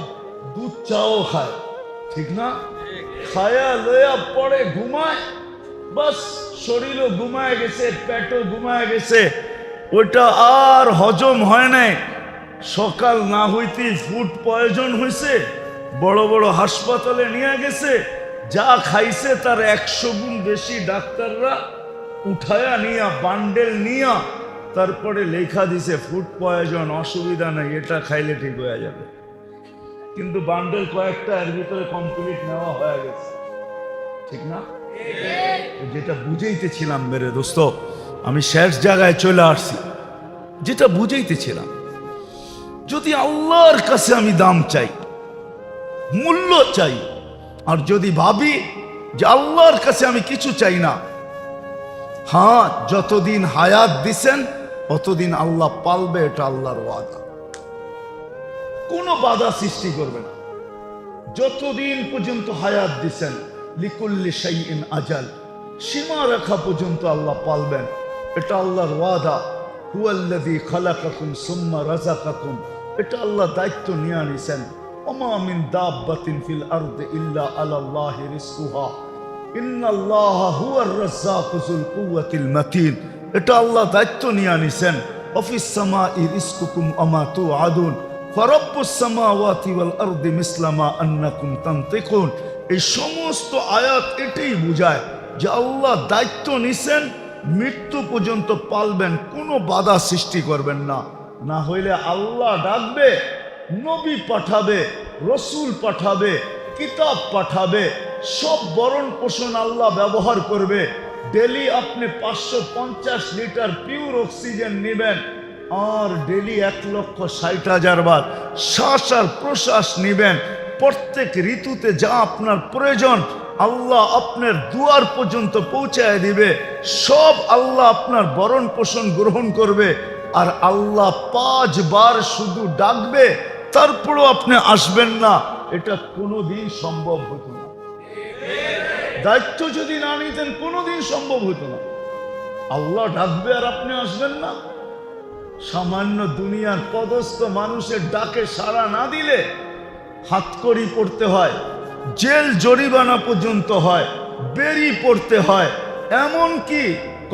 Speaker 1: দুধ চাও খায়, ঠিক না? খায়া লয়া পরে ঘুমায়, বাস শরীরও ঘুমায় গেছে, পেটও ঘুমায় গেছে, ওইটা আর হজম হয় নাই। সকাল না হইতেই ফুড পয়জন হয়েছে, বড় বড় হাসপাতালে নিয়ে গেছে। যা খাইছে তার 100 গুণ বেশি ডাক্তাররা উঠায়া নিয়া বান্ডেল নিয়া তারপরে লেখা দিছে ফুড পয়জন, অসুবিধা নাই, এটা খাইলে ঠিক হয়ে যাবে। কিন্তু বান্ডেল কয়েকটা এর ভিতরে কমপ্লিট নেওয়া হয়ে গেছে, ঠিক না? যেটা বুঝাইতেছিলাম মেরে দোস্ত, আমি শেষ জায়গায় চলে আসছি। যেটা বুঝাইতেছিলাম, যদি আল্লাহর কাছে আমি দাম চাই, মূল্য চাই, আর যদি ভাবি যে আল্লাহর কাছে আমি কিছু চাই না, হ্যাঁ, যতদিন হায়াত দিছেন অতদিন আল্লাহ পালবে, এটা আল্লাহর ওয়াদা। কোনো বাধা সৃষ্টি করবে না। যতদিন পর্যন্ত হায়াত দিছেন, লিকুল্লি শাইইন আজাল, সীমা রেখা পর্যন্ত আল্লাহ পালবেন, এটা আল্লাহর ওয়াদা। হুয়াল্লাযী খালাকাকুম সুম্মা রাযাকাকুম, এটা আল্লাহ দায়িত্ব নিয়ে নিছেন। ওমা মিন দাব্বাতিন ফিল আরদি ইল্লা আলাল্লাহি রিজকুহা ইন্নাল্লাহা হুয়ার রাজ্জাকু যুল কুওয়াতিল মাতিন, এটা আল্লাহ দায়িত্ব নিয়ে নিছেন। ওয়াফিস সামাই রিজকুকুম ওমা তুআদুন ফারাব্বুস সামাওয়াতি ওয়াল আরদি মিসলা মা আন্নাকুম তানতিকুন। এই সমস্ত আয়াত এটাই বুঝায় যে আল্লাহ দায়িত্ব নিছেন, মৃত্যু পর্যন্ত পালবেন, কোনো বাধা সৃষ্টি করবেন না। না হইলে আল্লাহ ডাকবে, নবী পাঠাবে, রসুল পাঠাবে, কিতাব পাঠাবে, সব বরণ পোষণ আল্লাহ ব্যবহার করবে। ডেলি আপনি 550 লিটার পিওর অক্সিজেন নেবেন, আর ডেলি 1,60,000 বার শ্বাস আর প্রশ্বাস নিবেন। প্রত্যেক ঋতুতে যা আপনার প্রয়োজন আল্লাহ আপনার দুয়ার পর্যন্ত পৌঁছায় দিবে। সব আল্লাহ আপনার বরণ পোষণ গ্রহণ করবে। আর আল্লাহ 5 বার শুধু ডাকবে, তারপরও আপনি আসবেন না, এটা কোনোদিন সম্ভব হতো না। দায়িত্ব যদি না নিতেন কোনোদিন সম্ভব হতো না। আল্লাহ ডাকবে আর আপনি আসবেন না। সামান্য দুনিয়ার পদস্থ মানুষের ডাকে সাড়া না দিলে হাতকড়ি পড়তে হয়, জেল জরিমানা পর্যন্ত হয়, বেরি পড়তে হয়, এমন কি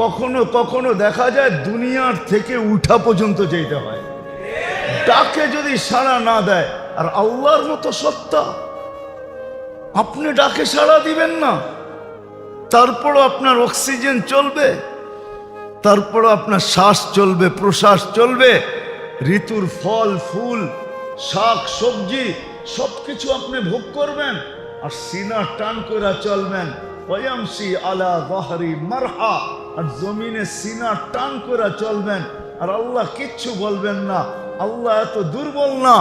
Speaker 1: কখনো কখনো দেখা যায় দুনিয়ার থেকে উঠা পর্যন্ত যেতে হয় ডাকে যদি সাড়া না দেয়। আর আল্লাহর মতো সত্তা, আপনি ডাকে সাড়া দিবেন না, তারপরও আপনার অক্সিজেন চলবে, তারপরও আপনার শ্বাস চলবে, প্রশ্বাস চলবে, ঋতুর ফল ফুল শাক সবজি সবকিছু আপনি ভোগ করবেন, আর সিনা টান করে চলবেন। ওয়ামশি আলা যাহরি মারহা, আর জমিনে সিনা টান করে চলবেন, আর আল্লাহ কিচ্ছু বলবেন না। আল্লাহ এত দুর্বল না,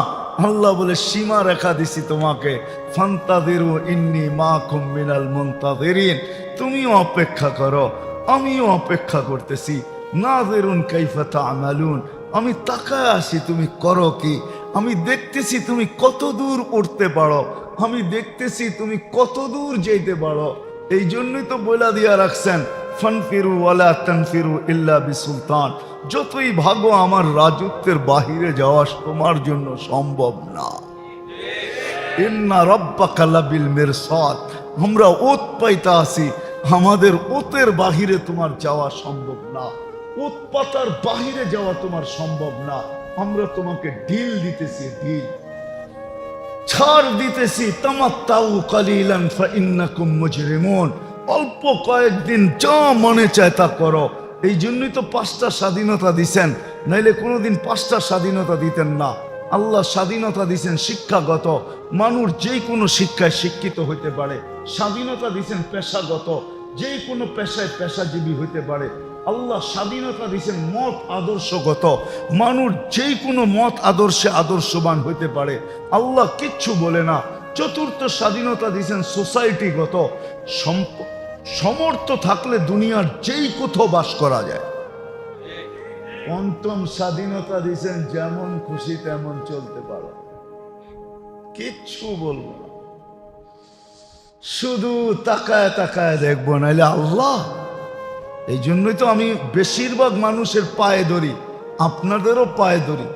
Speaker 1: আল্লাহ বলে সীমা রেখা দিছি তোমাকে, ফান্তাযিরু ইন্নী মাকুম মিনাল মুনতাযিরিন, তুমিও অপেক্ষা করো, আমিও অপেক্ষা করতেছি। নাযিরুন কাইফা তা'মালুন, আমি তাকায় আছি তুমি করো কি, আমি দেখতেছি তুমি কত দূর উঠতে পারো, আমি দেখতেছি তুমি কত দূর যেতে পারো। এই জন্যই তো বলে দিয়া রাখছেন, ফানফিরু ওয়ালা তানফিরু ইল্লা বিসুলতান, যতই ভাগো আমার রাজত্বের বাহিরে যাওয়া তোমার জন্য সম্ভব না। ইন্না রাব্বাকা লাবিল মিরসাদ, আমরা ওত পাইতা আছি, আমাদের ওতের বাহিরে তোমার যাওয়া সম্ভব না, ওত পাতার বাহিরে যাওয়া তোমার সম্ভব না। আমরা তোমাকে ঢিল দিতেছি, ঢিল ছাড় দিতেছি। তামাত্তাউ কালিলান ফাইন্নাকুম মুজরিমুন, অল্প কয়েকদিন যা মনে চায় তা করো। এই জন্যই তো 5টা স্বাধীনতা দিছেন, নাইলে কোনোদিন 5টা স্বাধীনতা দিতেন না। আল্লাহ স্বাধীনতা দিছেন শিক্ষাগত, মানুষ যেই কোনো শিক্ষায় শিক্ষিত হইতে পারে। স্বাধীনতা দিছেন পেশাগত, যেই কোনো পেশায় পেশাজীবী হইতে পারে। আল্লাহ স্বাধীনতা দিছেন মত আদর্শগত, মানুষ যেই কোনো মত আদর্শে আদর্শবান হইতে পারে। আল্লাহ কিচ্ছু বলে না। চতুর্থ স্বাধীনতা দিছেন সোসাইটিগত, সমর্থ থাকলে দুনিয়ার যেই কোথাও বাস করা যায়। পঞ্চম স্বাধীনতা দিছেন যেমন খুশি তেমন চলতে পারো, কিচ্ছু বলবো না, শুধু তাকায় তাকায় দেখবো, নাইলে আল্লাহ। এই জন্যই তো আমি বেশিরভাগ মানুষের পায়ে ধরি, আপনাদেরও পায়ে ধরি।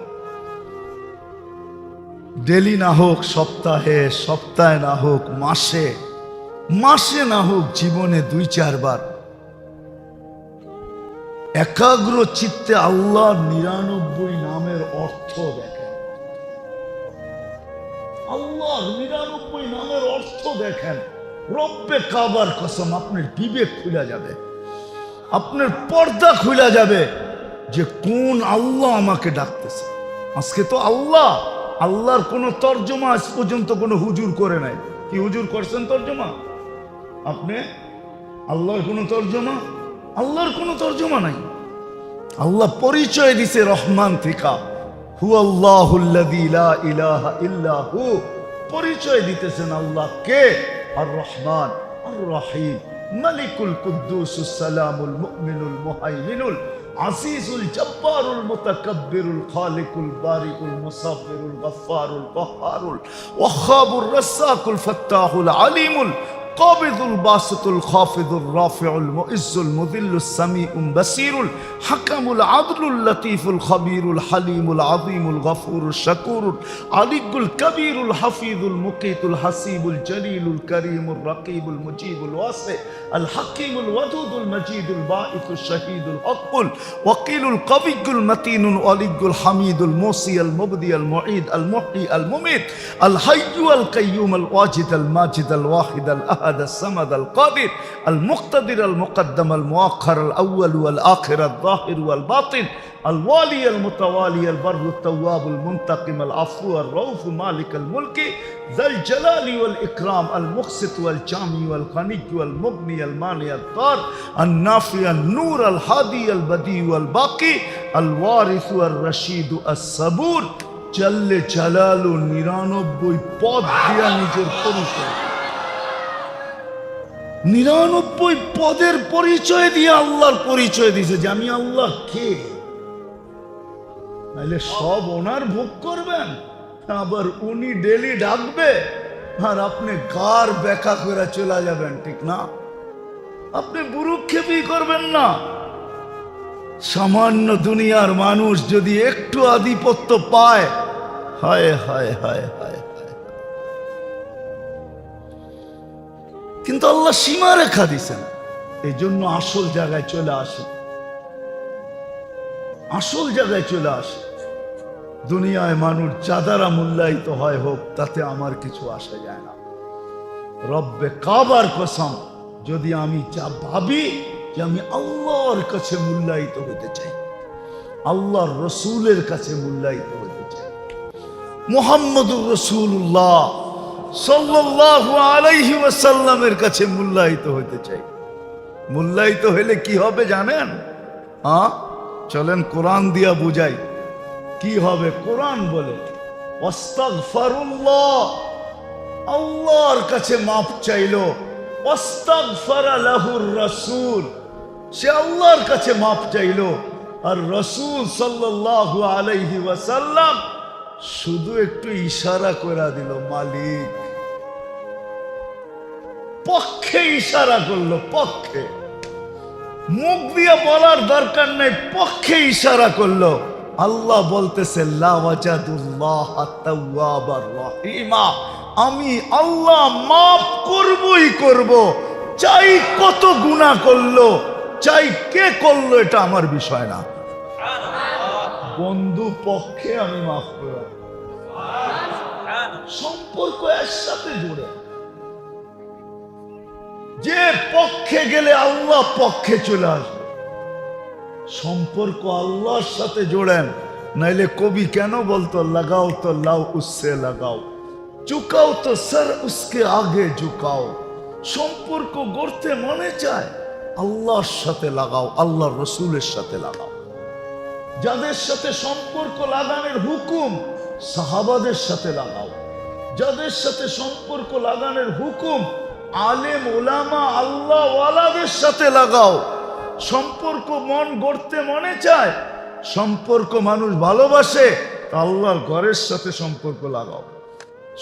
Speaker 1: ডেলি না হোক সপ্তাহে, সপ্তাহে না হোক মাসে, মাসে না হোক জীবনে 2-4 বার একাগ্র চিত্তে আল্লাহ 99 নামের অর্থ দেখেন। আল্লাহ 99 নামের অর্থ দেখেন। রব্বে কাবার কসম, আপনার বিবেক খুলে যাবে, আপনার পর্দা খুলে যাবে যে কোন আল্লাহ আমাকে ডাকতেছে। আজকে তো আল্লাহ, আল্লাহর কোন তর্জমা আজ পর্যন্ত কোনো হুজুর করে নাই। কি হুজুর করছেন তর্জমা? আপনি আল্লাহর কোন তর্জমা? আল্লাহর কোন তর্জমা নাই। আল্লাহ পরিচয় দিছে রহমান থিকা, হু আল্লাহুল্লাযী লা ইলাহা ইল্লা হু। পরিচয় দিতেছেন আল্লাহ কে? আর রহমান, আর রহিম, মালিকুল কুদ্দুসুস সালামুল মুমিনুল মুহাইমিনুল আজিজুল জব্বারুল মুতাকাব্বিরুল খালিকুল বারিকুল মুসাব্বিরুল গফফারুল কহ্হারুল ওয়াহ্হাবুর রাসাকুল ফাত্তাহুল আলিমুল قابض الباسط الخافض الرافع المعز المذل السميع البصير الحكم العدل اللطيف الخبير الحليم العظيم الغفور الشكور العلي الكبير الحفيظ المقيت الحسيب الجليل الكريم الرقيب المجيب الواسع الحكيم الودود المجيد الباعث الشهيد الحق الوكيل القوي المتين الولي الحميد الموصي المبدي المعيد المحيي المميت الحي القيوم الواجد الماجد الواحد الأحد الصمد القادر المقتدر المقدم المؤخر الأول والآخر الظاهر والباطن الوالي المتوالي البر التواب المنتقم العفو الرؤوف مالك الملك ذا الجلال والإكرام المقسط والجامع والغني والمغني المانع الضار النافع النور الهادي البديع والباقي الوارث الرشيد الصبور جل جلاله 99 পদ দিয়া নিজের পরিচয়, 99 পদের পরিচয় দিয়ে আল্লাহর পরিচয় দিয়েছে যে আমি আল্লাহ কে। নাহলে সব ওনার ভোগ করবেন, আবার উনি ডেলি ডাকবে আর আপনি গার বেকা করে চলে যাবেন, ঠিক না? আপনি বুরুক্ষেপই করবেন না। সামান্য দুনিয়ার মানুষ যদি একটু আধিপত্য পায়, হায় হায় হায় হায়, কিন্তু আল্লাহ সীমা রেখা দিছেন। এই জন্য আসল জায়গায় চলে আসে, আসল জায়গায় চলে আসে। দুনিয়ায় মানুষ যা দ্বারা মূল্যায়িত হয় হোক, তাতে আমার কিছু আসে যায় না। রব্বে কাবার কসম, যদি আমি যা ভাবি যে আমি আল্লাহর কাছে মূল্যায়িত হতে চাই, আল্লাহর রসুলের কাছে মূল্যায়িত হতে চাই, মুহাম্মদুর রাসূলুল্লাহ সাল্লাল্লাহু আলাইহি ওয়াসাল্লামের কাছে মূল্যায়িত হতে চাই। মূল্যায়িত হলে কি হবে জানেন? চলেন কোরআন দিয়া বুঝাই কি হবে। কোরআন বলে আস্তাগফিরুল্লাহ, আল্লাহর কাছে মাফ চাইলো। আস্তাগফারা লাহুর রাসূল, সে আল্লাহর কাছে মাফ চাইলো। আর রাসূল সাল্লাল্লাহু আলাইহি ওয়াসাল্লাম শুধু একটু ইশারা করে দিল, মালিক পক্ষে ইশারা করলো, পক্ষে, মুখ দিয়ে বলার দরকার নেই, পক্ষে ইশারা করলো। আল্লাহ বলতেছে লা ওয়াজাদুল্লাহ তাওয়াবার রহিমা, আমি আল্লাহ মাফ করবই করব, চাই কত গুনাহ করলো, চাই কে করলো, এটা আমার বিষয় না। বন্ধু পক্ষে আমি মাফ করে, সম্পর্ক এর সাথে জুড়ে। যে পক্ষে গেলে আল্লাহ পক্ষে চলে আসবে। সম্পর্ক আল্লাহর সাথে জোড়েন, নাইলে কবি কেন বলতো লাগাও তো লাও উসসে লাগাও, ঝুকাও তো সর উসকে আগে ঝুকাও। সম্পর্ক গড়তে মনে চায় আল্লাহর সাথে লাগাও, আল্লাহর রসুলের সাথে লাগাও। যাদের সাথে সম্পর্ক লাগানোর হুকুম সাহাবাদের সাথে লাগাও, যাদের সাথে সম্পর্ক লাগানোর হুকুম আলেম ওলামা আল্লাহ ওয়ালাদের সাথে লাগাও। সম্পর্ক মন গড়তে মনে চায়, সম্পর্ক মানুষ ভালোবাসে, আল্লাহর ঘরের সাথে সম্পর্ক লাগাও।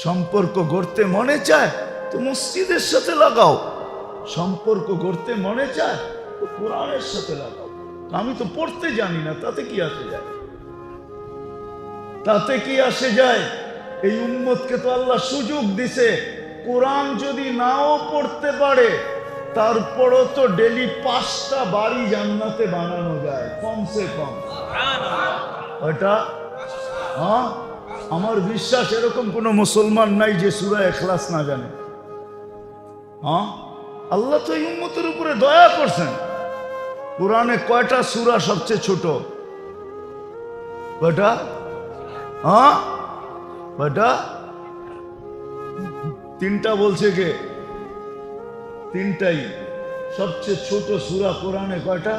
Speaker 1: সম্পর্ক গড়তে মনে চায় তো মসজিদের সাথে লাগাও, সম্পর্ক গড়তে মনে চায় তো কোরআনের সাথে লাগাও। আমি তো পড়তে জানি না, তাতে কি আসে যায়? তাতে কি আসে যায়? এই উম্মতকে তো আল্লাহ সুযোগ দিছে, কোরআন যদি নাও পড়তে পারে তারপরও তো ডেলি 5টা বাড়ি জান্নাতে বানানো যায় কমসে কম। ওটা হ্যাঁ, আমার বিশ্বাস এরকম কোন মুসলমান নাই যে সূরা ইখলাস না জানে। হ্যাঁ, আল্লাহ তো এই উম্মতের উপরে দয়া করছেন। কোরআনে কয়টা সূরা সবচেয়ে ছোট? কয়টা? হ্যাঁ কয়টা? 3টা বলছে কে? 3টাই। সবচেয়ে ছোট সূরা কোরআনে কয়টা?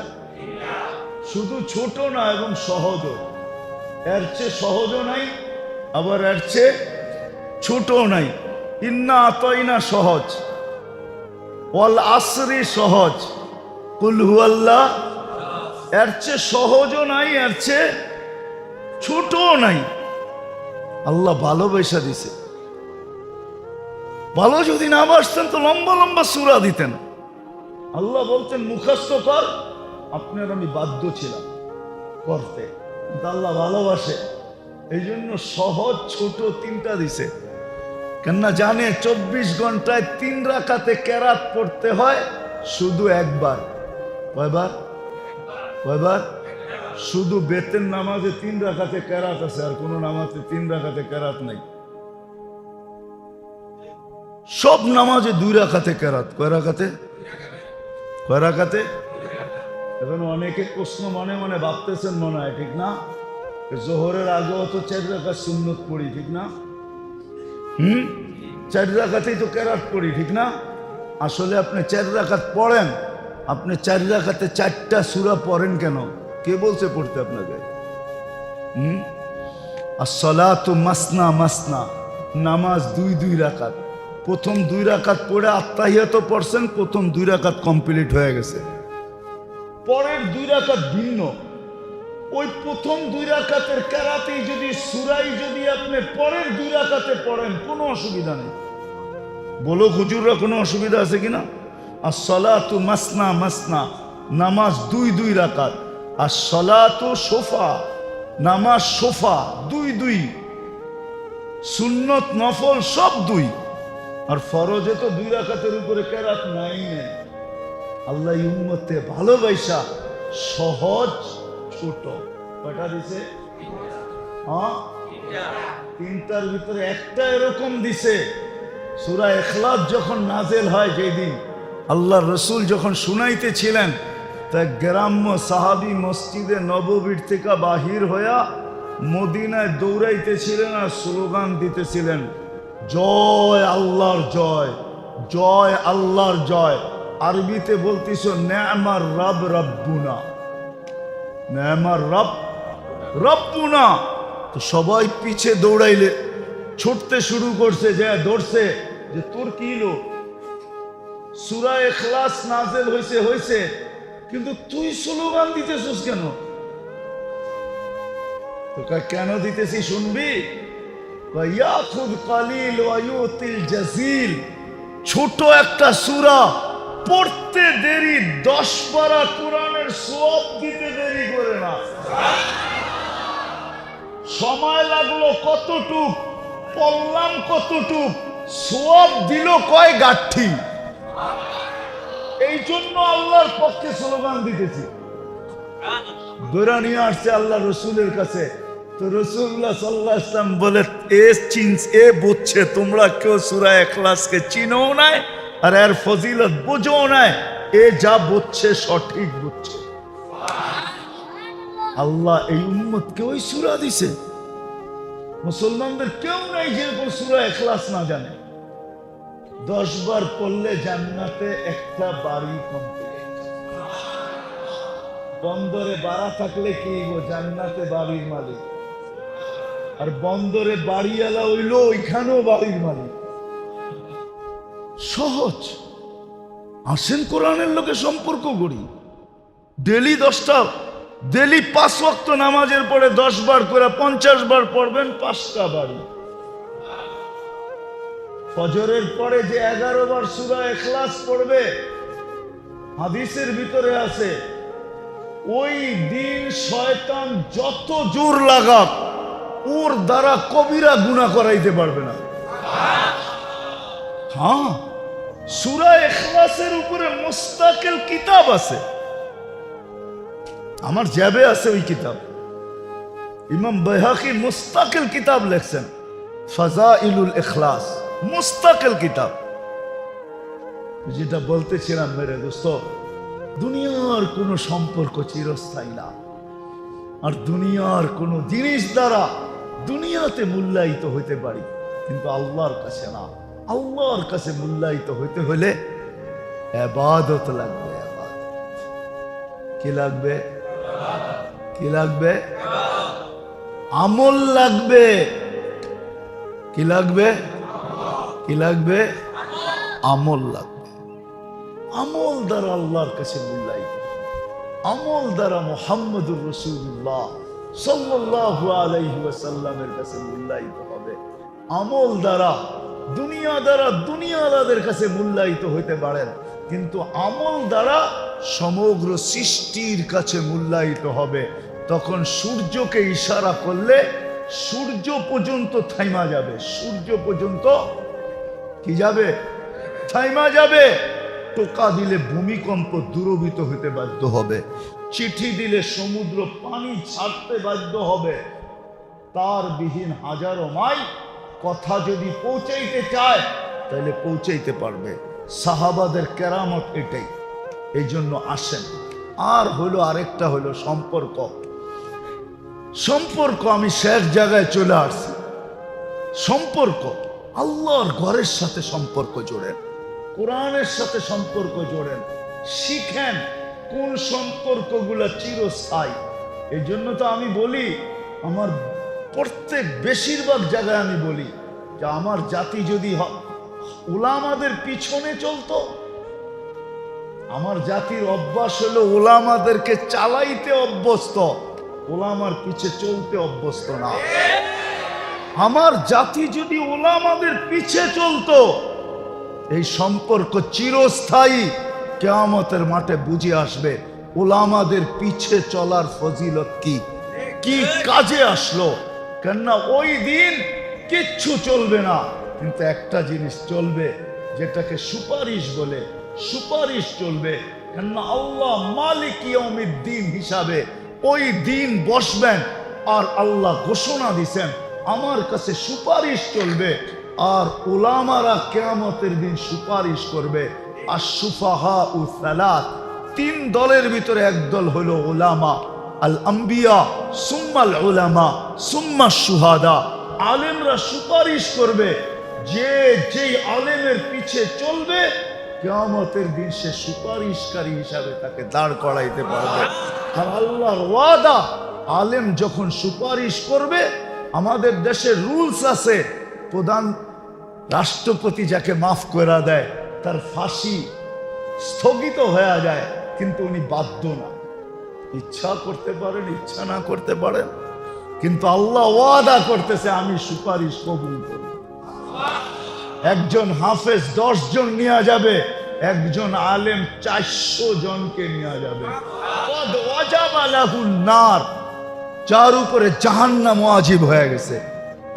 Speaker 1: শুধু ছোট না, এবং সহজও। এর চেয়ে সহজও নাই, আবার এর চেয়ে ছোটও নাই। ইন্না আতাইনা সহজ, ওয়াল আসরি সহজ, কুল হুয়াল্লাহ এর চেয়ে সহজও নাই, এর চেয়ে ছোটও নাই। আল্লাহ ভালোবাসা দিছে। ভালো যদি না বাসতেন তো লম্বা লম্বা সূরা দিতেন। আল্লাহ বলতেন মুখস্থ কর, আপনার আমি বাধ্য ছিলাম করতে, কিন্তু আল্লাহ ভালোবাসে, এই জন্য সহজ ছোট 3টা দিছে। কেননা জানে 24 ঘন্টায় 3 রাকাতে কেরাত পড়তে হয় শুধু একবার। কয়বার? কয়বার? শুধু বেতের নামাজে 3 রাকাতে কেরাত আছে, আর কোন নামাজে 3 রাকাতে কেরাত নাই। সব নামাজে 2 রাকাতে কেরাত। কয় রাকাতে? কয় রাকাতে? এখন অনেকে প্রশ্ন মনে মনে ভাবতেছেন, মনে হয় ঠিক না, জোহরের আগেও তো 4 রাকাত সুন্নত পড়ি, ঠিক না? 4 রাকাতেই তো কেরাত পড়ি, ঠিক না? আসলে আপনি 4 রাকাত পড়েন, আপনি 4 রাকাতে 4টা সূরা পড়েন কেন? কে বলছে পড়তে আপনাকে? আসসালাতু মাসনা মাসনা, নামাজ 2 রাকাত। প্রথম 2 রাকাত পড়ে আত্তাহিয়াত পড়ছেন, প্রথম 2 রাকাত কমপ্লিট হয়ে গেছে। পরের 2 রাকাত ভিন্ন। ওই প্রথম 2 রাকাতের কেরাতেই যদি সূরাই যদি আপনি পরের 2 রাকাতে পড়েন, কোনো অসুবিধা নেই। বলো হুজুররা, কোনো অসুবিধা আছে কিনা? আসসালাতু মাসনা মাসনা, নামাজ 2 রাকাত। আসসালাতু সোফা, নামাজ সোফা 2। সুন্নত নফল সব 2, আর ফরজে তো 2 রাকাতের উপরে কেরাত নাই। আল্লাহ উম্মতে ভালোবাসা সহজ ছোট কয়টা দিছে? হ্যাঁ, 3টার ভিতরে একটা এরকম দিছে। সূরা ইখলাস যখন নাজেল হয়, যেদিন আল্লাহ রসুল যখন শুনাইতেছিলেন, তা গ্রাম্য সাহাবী মসজিদে নববীর থেকে বাহির হইয়া মদিনায় দৌড়াইতেছিলেন আর স্লোগান দিতেছিলেন, জয় আল্লাহর জয়, জয় আল্লাহর জয়। আরবিতে বলতেছ নেমার রব রব্বুনা, নেমার রব রব্বুনা। তো সবাই পিছে দৌড়াইলে ছুটতে শুরু করছে, যে দৌড়ছে যে তোর কি হলো, সূরা ইখলাস নাযিল হইছে, কিন্তু তুই স্লোগান দিতেছিস কেন? তো কেন দিতেছি শুনবি? ইয়াখুদ কালিল ওয়া ইউতিল জাযিল। ছোট একটা সূরা পড়তে দেরি, 10 পারা কোরআনের সওয়াব দিতে দেরি করে না। সময় লাগলো কতটুক, পড়লাম কতটুক, সওয়াব দিল কয় গাঠি। এই জন্য আল্লাহর পক্ষে স্লোগান দিতেছি। দৌড়া নিয়ে আসছে আল্লাহ রসুলের কাছে, তো রাসূলুল্লাহ সাল্লাল্লাহু আলাইহি ওয়াসাল্লাম বলে, এ বুঝছে তোমরা কেউ সূরা ইখলাসকে চিনো নাই, আর এর ফজিলত বুঝো নাই, এ যা বুঝছে সঠিক বুঝছে। আল্লাহ এই উম্মতকে ওই সূরা দিছে। মুসলমানদের কেউ নাই যে সূরা ইখলাস না জানে। 10 বার পড়লে জান্নাতে একটা বাড়ি কমপ্লিট। বন্দরে বাড়া থাকলে কি জান্নাতে বাড়ির মালিক, আর বন্দরে বাড়িওয়ালা হইল ওইখানেও বাড়ির মালিক। সহজ। আসেন কোরআনের লোকে সম্পর্ক করি। ডেলি 5 ওয়াক্ত নামাজের পরে 10 বার করে 50 বার পড়বেন, 5টা বাড়ি। ফজরের পরে যে 11 বার সূরা ইখলাস পড়বে, হাদিসের ভিতরে আছে ওই দিন শয়তান যত জোর লাগাক ওর দ্বারা কবিরা গুনাহ করাইতে পারবে না। হ্যাঁ, সূরা ইখলাসের উপরে মুস্তাকিল কিতাব আছে। আমার জ্যাবে আছে ওই কিতাব। ইমাম বাইহাকি মুস্তাকিল কিতাব লিখছেন, ফাজাইলুল ইখলাস, মুস্তাকিল কিতাব। যেটা বলতেছিলাম মেরে দোস্ত, দুনিয়ার কোনো সম্পর্ক চিরস্থায়ী না। আর দুনিয়ার কোনো জিনিস দ্বারা দুনিয়াতে মূল্যায়িত হইতে পারি, কিন্তু আল্লাহর কাছে না। আল্লাহর কাছে মূল্যায়িত হইতে হলে ইবাদত লাগবে। কি লাগবে? কি লাগবে? আমল লাগবে। কি লাগবে? কি লাগবে? আমল লাগবে। আমল দ্বারা আল্লাহর কাছে মূল্যায়িত, আমল দ্বারা মুহাম্মদুর রাসূলুল্লাহ সাল্লাল্লাহু আলাইহি ওয়াসাল্লামের কাছে মূল্যায়িত হবে। আমল দ্বারা দুনিয়াওয়ালাদের কাছে মূল্যায়িত হইতে পারেন, কিন্তু আমল দ্বারা সমগ্র সৃষ্টির কাছে মূল্যায়িত হবে। তখন সূর্যকে ইশারা করলে সূর্য পর্যন্ত থাইমা যাবে। সূর্য পর্যন্ত কি যাবে? থাইমা যাবে। টোকা দিলে ভূমিকম্প দূরভূত হতে বাধ্য হবে। চিঠি দিলে সমুদ্র পানি ছাড়তে বাধ্য হবে। তার বিহীন হাজারো মাইল কথা যদি পৌঁছাইতে চায় তাহলে পৌঁছাইতে পারবে। সাহাবাদের কেরামত এটাই। এই জন্য আসেন। আর হলো আরেকটা হলো সম্পর্ক। সম্পর্ক আমি শেষ জায়গায় চলে আসছি। সম্পর্ক আল্লাহর ঘরের সাথে সম্পর্ক জোড়েন, কোরআনের সাথে সম্পর্ক জোড়েন, শিখেন কোন সম্পর্কগুলো চিরস্থায়ী। এই জন্য তো আমি বলি, আমার প্রত্যেক বেশিরভাগ জায়গায় আমি বলি যে আমার জাতি যদি উলামাদের পিছনে চলতো, আমার জাতির অভ্যাস হলো উলামাদেরকে চালাইতে অভ্যস্ত, উলামার পিছে চলতে অভ্যস্ত না। আমার জাতি যদি উলামাদের পিছে চলতো, এই সম্পর্ক চিরস্থায়ী। কিয়ামতের মাঠে বুঝে আসবে উলামাদের পিছে চলার ফজিলত কি, কি কাজে আসলো। কেননা ওই দিন কিচ্ছু চলবে না, কিন্তু একটা জিনিস চলবে যেটাকে সুপারিশ বলে। সুপারিশ চলবে, কেননা আল্লাহ মালিক ইয়াউমিদ্দিন হিসাবে ওই দিন বসবেন। আর আল্লাহ ঘোষণা দিছেন আমার কাছে সুপারিশ চলবে। আর উলামারা কিয়ামতের দিন সুপারিশ করবে। আর সুফাহা উ সালাত, 3 দলের ভিতরে এক দল হলো উলামা, আল আম্বিয়া সুম্মাল উলামা সুম্মা শুহাদা। আলেমরা সুপারিশ করবে, যে যেই আলেমের পিছে চলবে কিয়ামতের দিন সে সুপারিশকারী হিসাবে তাকে দাঁড় করাইতে পারবে। আর আল্লাহর ওয়াদা, আলেম যখন সুপারিশ করবে, আমাদের দেশে রুলস আছে, প্রধান রাষ্ট্রপতি যাকে মাফ করে দেয় তার ফাঁসি স্থগিত হয়ে যায়, কিন্তু উনি বাধ্য না। ইচ্ছা করতে পারেন, ইচ্ছা না করতে পারেন, কিন্তু আল্লাহ ওয়াদা করতেছে আমি সুপারিশ কবুল করব। একজন হাফেজ 10 জন নিয়ে যাবে, একজন আলেম 400 জনকে নিয়ে যাবে। যার উপরে জাহান্নাম ওয়াজিব হয়ে গেছে।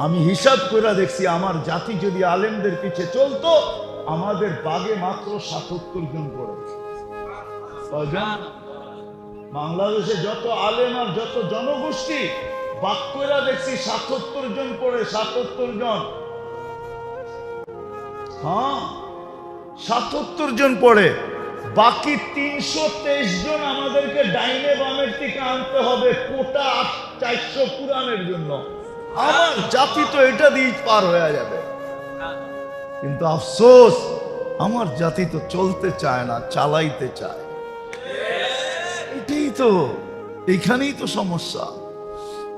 Speaker 1: আমি হিসাব করে দেখছি, আমার জাতি যদি আলেমদের পিছে চলতো, আমাদের বাগে মাত্র 77 জন করে। বাংলাদেশে যত আলেম আর যত জনগোষ্ঠী বাক করে দেখছি 77 জন করে। 77 জন। হ্যাঁ, 77 জন পড়ে, বাকি 323 জন আমাদেরকে ডাইনে বামের থেকে আনতে হবে কোটা 400 পুরাণের জন্য। আমার জাতি তো এটা দিয়ে পার হয়ে যাবে, কিন্তু আফসোস আমার জাতি তো চলতে চায় না, চালাইতে চায়। এটাই তো, এইখানেই তো সমস্যা।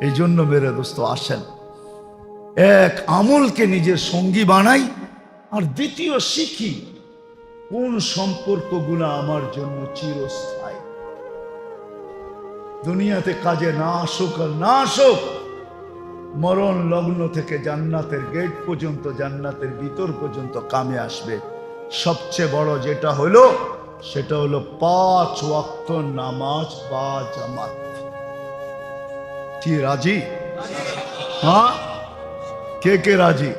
Speaker 1: এই জন্য মেরে দোস্ত আসেন, এক আমলকে নিজের সঙ্গী বানাই, আর দ্বিতীয় শিখি কোন সম্পর্কগুলো আমার জন্য চিরস্থায়ী। দুনিয়াতে কাজে না আসুক আর না আসুক, মরণ লগ্ন থেকে জান্নাতের গেট পর্যন্ত, জান্নাতের ভিতর পর্যন্ত কামে আসবে। সবচেয়ে বড় যেটা হলো সেটা হলো 5 ওয়াক্ত নামাজ বা জামাত। কি রাজি? হ্যাঁ, কে কে রাজি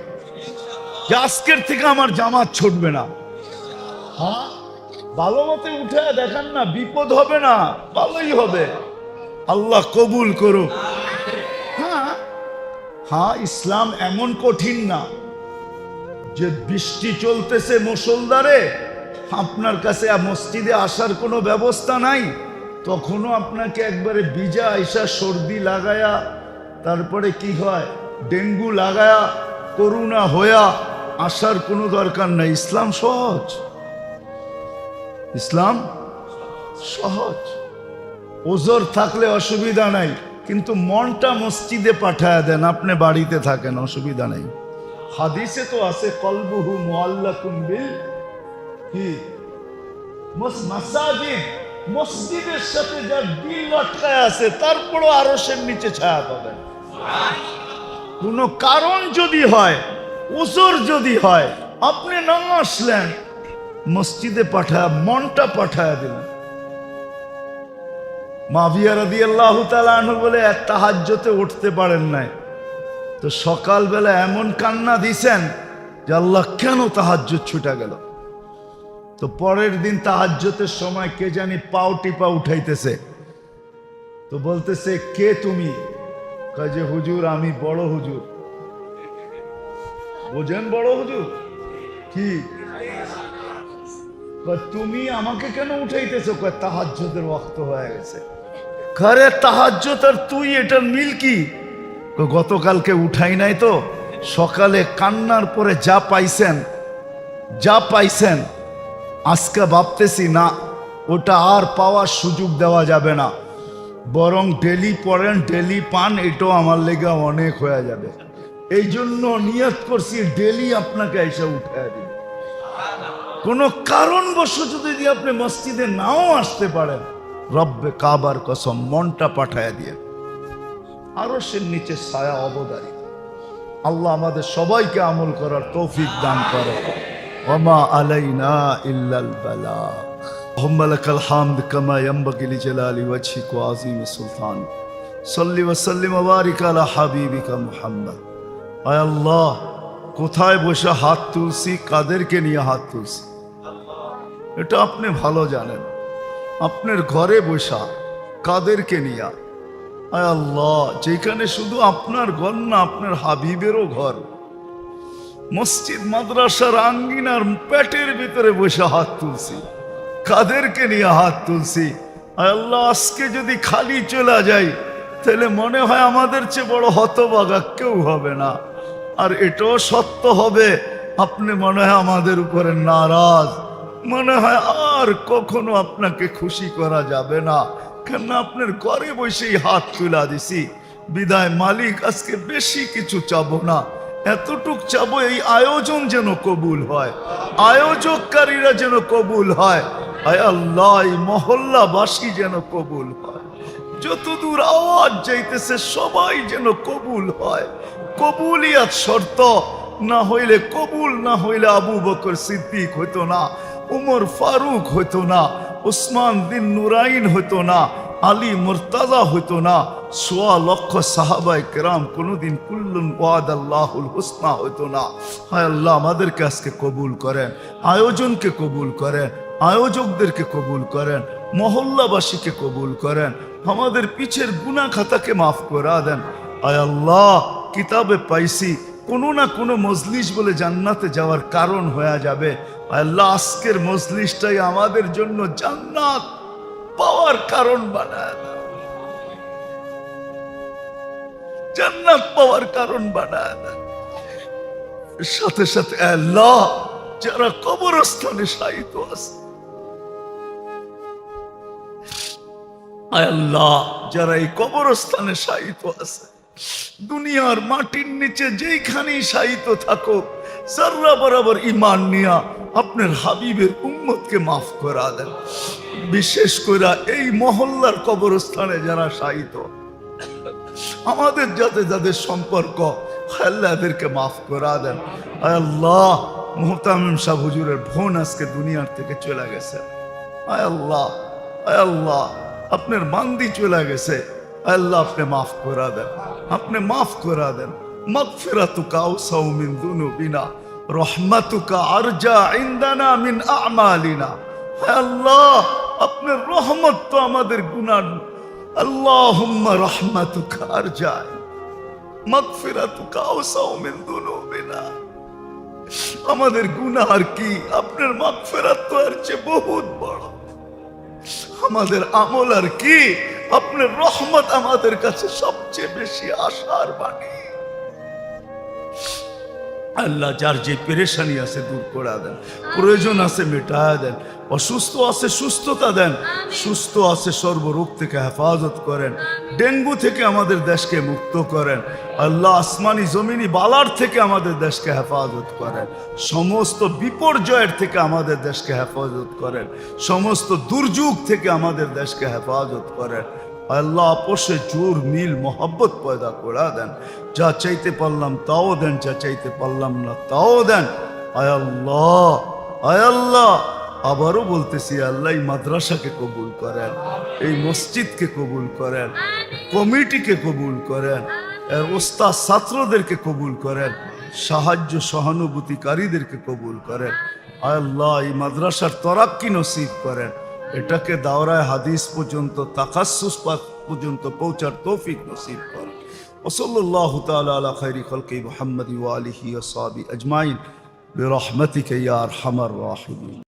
Speaker 1: যে আজকের থেকে আমার জামাত ছুটবে না? হ্যাঁ, ভালো মতে উঠে দেখান না, বিপদ হবে না, ভালোই হবে। আল্লাহ কবুল করুক। হ্যাঁ হ্যাঁ, ইসলাম এমন কঠিন না যে বৃষ্টি চলতেছে মুষলধারে, আপনার কাছে মসজিদে আসার কোনো ব্যবস্থা নাই, তখনও আপনাকে একবারে ভিজা আইসা সর্দি লাগায়া, তারপরে কি হয় ডেঙ্গু লাগায়া, করোনা হইয়া আসার কোনো দরকার নাই। ইসলাম সহজ, ইসলাম সহজ। ওজর থাকলে অসুবিধা নাই, কিন্তু মনটা মসজিদে পাঠায় দেন, আপনি বাড়িতে থাকেন, অসুবিধা নেই। হাদিসে তো আছে কলবুহু মুআল্লাকুন বিল কি মাসাজিদ, মসজিদের সাথে যার দিল লটকায় আছে তারপরও আরশের নিচে ছায়া পাবেন। কোন কারণ যদি হয়, ওজর যদি হয়, আপনি না আসলেন, মসজিদে পাঠায় মনটা পাঠায় দিলেন। মাবিয়া রাদিয়াল্লাহু তাআলা আনহু বলে তাহাজ্জুদে উঠতে পারেন নাই, তো সকালবেলা এমন কান্না দিছেন যে আল্লাহ কেন তাহাজ্জুদ ছুটে গেল। তো পরের দিন তাহাজ্জুদের সময় কে জানি পাও টিপা উঠাইতেছে, তো বলতেছে কে তুমি? কাজে হুজুর আমি বড় হুজুর। বোঝেন বড় হুজুর কি? তুমি আমাকে কেন উঠাইতেছো? তাহাজ্জুদের ওয়াক্ত হয়ে গেছে। ঘরে তাহাজ্জুদ আর তুই এটার মিল কি? গতকালকে উঠাই নাই তো, সকালে কান্নার পরে যা পাইছেন আজকে ভাবতেছি না ওটা আর পাওয়ার সুযোগ দেওয়া যাবে না, বরং ডেলি পড়েন ডেলি পান, এটাও আমার লেগে অনেক হয়ে যাবে। এই জন্য নিয়ত করছি ডেলি আপনাকে এসে উঠায় দিন। কোনো কারণবশত যদি আপনি মসজিদে নাও আসতে পারেন, রব্বে কাবার কসম মনটা পাঠায় দিয়ে আরশের নিচে ছায়া অবধারিত। আল্লাহ আমাদের সবাইকে আমল করার তৌফিক দান করে। ওমা আলাইনা ইল্লাল বালাগ। আল্লাহুম্মা লাকাল হামদ কামা ইয়ানবাগি লিজালালি ওয়াজহিকা ওয়া আযীমি সুলতানিক। সাল্লি ওয়া সাল্লিম ওয়া বারিক আলা হাবিবিকা মুহাম্মদ। আয় আল্লাহ, কোথায় বসে হাত তুলছি, কাদেরকে নিয়ে হাত তুলছি এটা আপনি ভালো জানেন। আপনার ঘরে বসা কাদেরকে নিয়ে? আয় আল্লাহ, যেখানে শুধু আপনার ঘর না, আপনার হাবিবেরও ঘর, মসজিদ মাদ্রাসার আঙ্গিনার পেটের ভিতরে বসে হাত তুলছি, কাদেরকে নিয়ে হাত তুলছি? আয় আল্লাহ, আজকে যদি খালি চলে যাই তাহলে মনে হয় আমাদের চেয়ে বড় হতভাগা কেউ হবে না। আর এটাও সত্য হবে, আপনি মনে হয় আমাদের উপরে নারাজ, মনে হয় আর কখনো আপনাকে খুশি করা যাবে না, কেন আপনার ঘরে বসেই হাত তুলা দিছি। বিদায় মালিক, আজকে বেশি কিছু চাবো না, এতটুক চাবো এই আয়োজন যেন কবুল হয়, আয়োজককারীরা যেন কবুল হয়। আয় আল্লাহ, এই মহল্লাবাসী যেন কবুল হয়, যতদূর আওয়াজ যাইতেছে সবাই যেন কবুল হয়। কবুলিয়াত শর্ত, না হইলে কবুল না হইলে আবু বকর সিদ্দিক হইতো না, উমর ফারুক হইতো না, উসমান বিন নুরাইন হইতো না, আলী মুর্তাজা হইতো না, 1.25 লক্ষ সাহাবায়ে কেরাম কোনদিন কুল্লুন ওয়াদাল্লাহুল হুসনা হইতো না। হায় আল্লাহ, আমাদেরকে আজকে কবুল করেন, আয়োজনকে কবুল করেন, আয়োজকদেরকে কবুল করেন, মহল্লাবাসীকে কবুল করেন, আমাদের পিছের গুনাহ খাতাকে মাফ করে দেন। আয় আল্লাহ, কিতাবে পাইছি কোনো না কোনো মজলিস বলে জান্নাতে যাওয়ার কারণ হয়ে যাবে। আল্লাহ আজকের মজলিসটাই আমাদের জন্য জান্নাত পাওয়ার কারণ বানায় দাও, জান্নাত পাওয়ার কারণ বানায় দাও। সাথে সাথে আল্লাহ যারা কবরস্থানে শায়িত আছে, আল্লাহ যারা এই কবরস্থানে শায়িত আছে, দুনিয়ার মাটির নিচে যেইখানেই শায়িত থাকো, যারা বরাবর ঈমান নিয়া আপনার হাবিবের উম্মতকে মাফ করা দেন। বিশেষ করে এই মহল্লার কবরস্থানে যারা শায়িত, আমাদের যাতে যাদের সম্পর্ক, আল্লাহ এদেরকে মাফ করা দেন। আল্লাহ মুহতামিম সাহেব হুজুরের বোন আজকে দুনিয়ার থেকে চলে গেছে। আল্লাহ আল্লাহ আপনার বান্দি চলে গেছে, আল্লাহ আপনি মাফ করা দেন, আপনি মাফ করা দেন। মাগফিরাতুকা আওসাউ মিন যুনুবিনা, রহমাতুকা আরজা ইনদানা মিন আমালিনা। আল্লাহ আপনার রহমত তো আমাদের গুনাহ, আল্লাহুম্মা রহমাতুকা আরজা মাগফিরাতুকা আওসাউ মিন যুনুবিনা। আমাদের গুনাহ আর কি, আপনার মাগফিরাত তো আর চেয়ে বহুত বড়। আমাদের আমল আর কি, আপনার রহমত আমাদের কাছে সবচেয়ে বেশি আশার বাণী। আল্লাহ যার যে পেরেশানি আছে দূর করে দেন, প্রয়োজন আছে মেটায় দেন, অসুস্থ আছে সুস্থতা দেন, সুস্থ আছে সর্বরোগ থেকে হেফাজত করেন, ডেঙ্গু থেকে আমাদের দেশকে মুক্ত করেন। আল্লাহ আসমানি জমিনি বালার থেকে আমাদের দেশকে হেফাজত করেন, সমস্ত বিপর্যয়ের থেকে আমাদের দেশকে হেফাজত করেন, সমস্ত দুর্যোগ থেকে আমাদের দেশকে হেফাজত করেন। আল্লাহ আপোষে জোর মিল মোহাব্বত পয়দা করে দেন। যা চাইতে পারলাম তাও দেন, যা চাইতে পারলাম না তাও দেন। আয় আল্লাহ, আয় আল্লাহ আবারও বলতেছি, আল্লাহ এই মাদ্রাসাকে কবুল করেন, এই মসজিদকে কবুল করেন, কমিটিকে কবুল করেন, এর ওস্তাদ ছাত্রদেরকে কবুল করেন, সাহায্য সহানুভূতিকারীদেরকে কবুল করেন। আয় আল্লাহ এই মাদ্রাসার তরাক্কি নসিব করেন, এটাকে দাওরায় হাদিস পর্যন্ত, তাকাসসুস পর্যন্ত পৌঁছার তৌফিক নসিব করেন। ওয়াসাল্লাল্লাহু তাআলা আলা খায়রি খালকি মুহাম্মাদি ওয়া আলিহি ওয়া সাহবিহি আজমাইন বিরহমাতিকা ইয়া আরহামার রাহিমিন।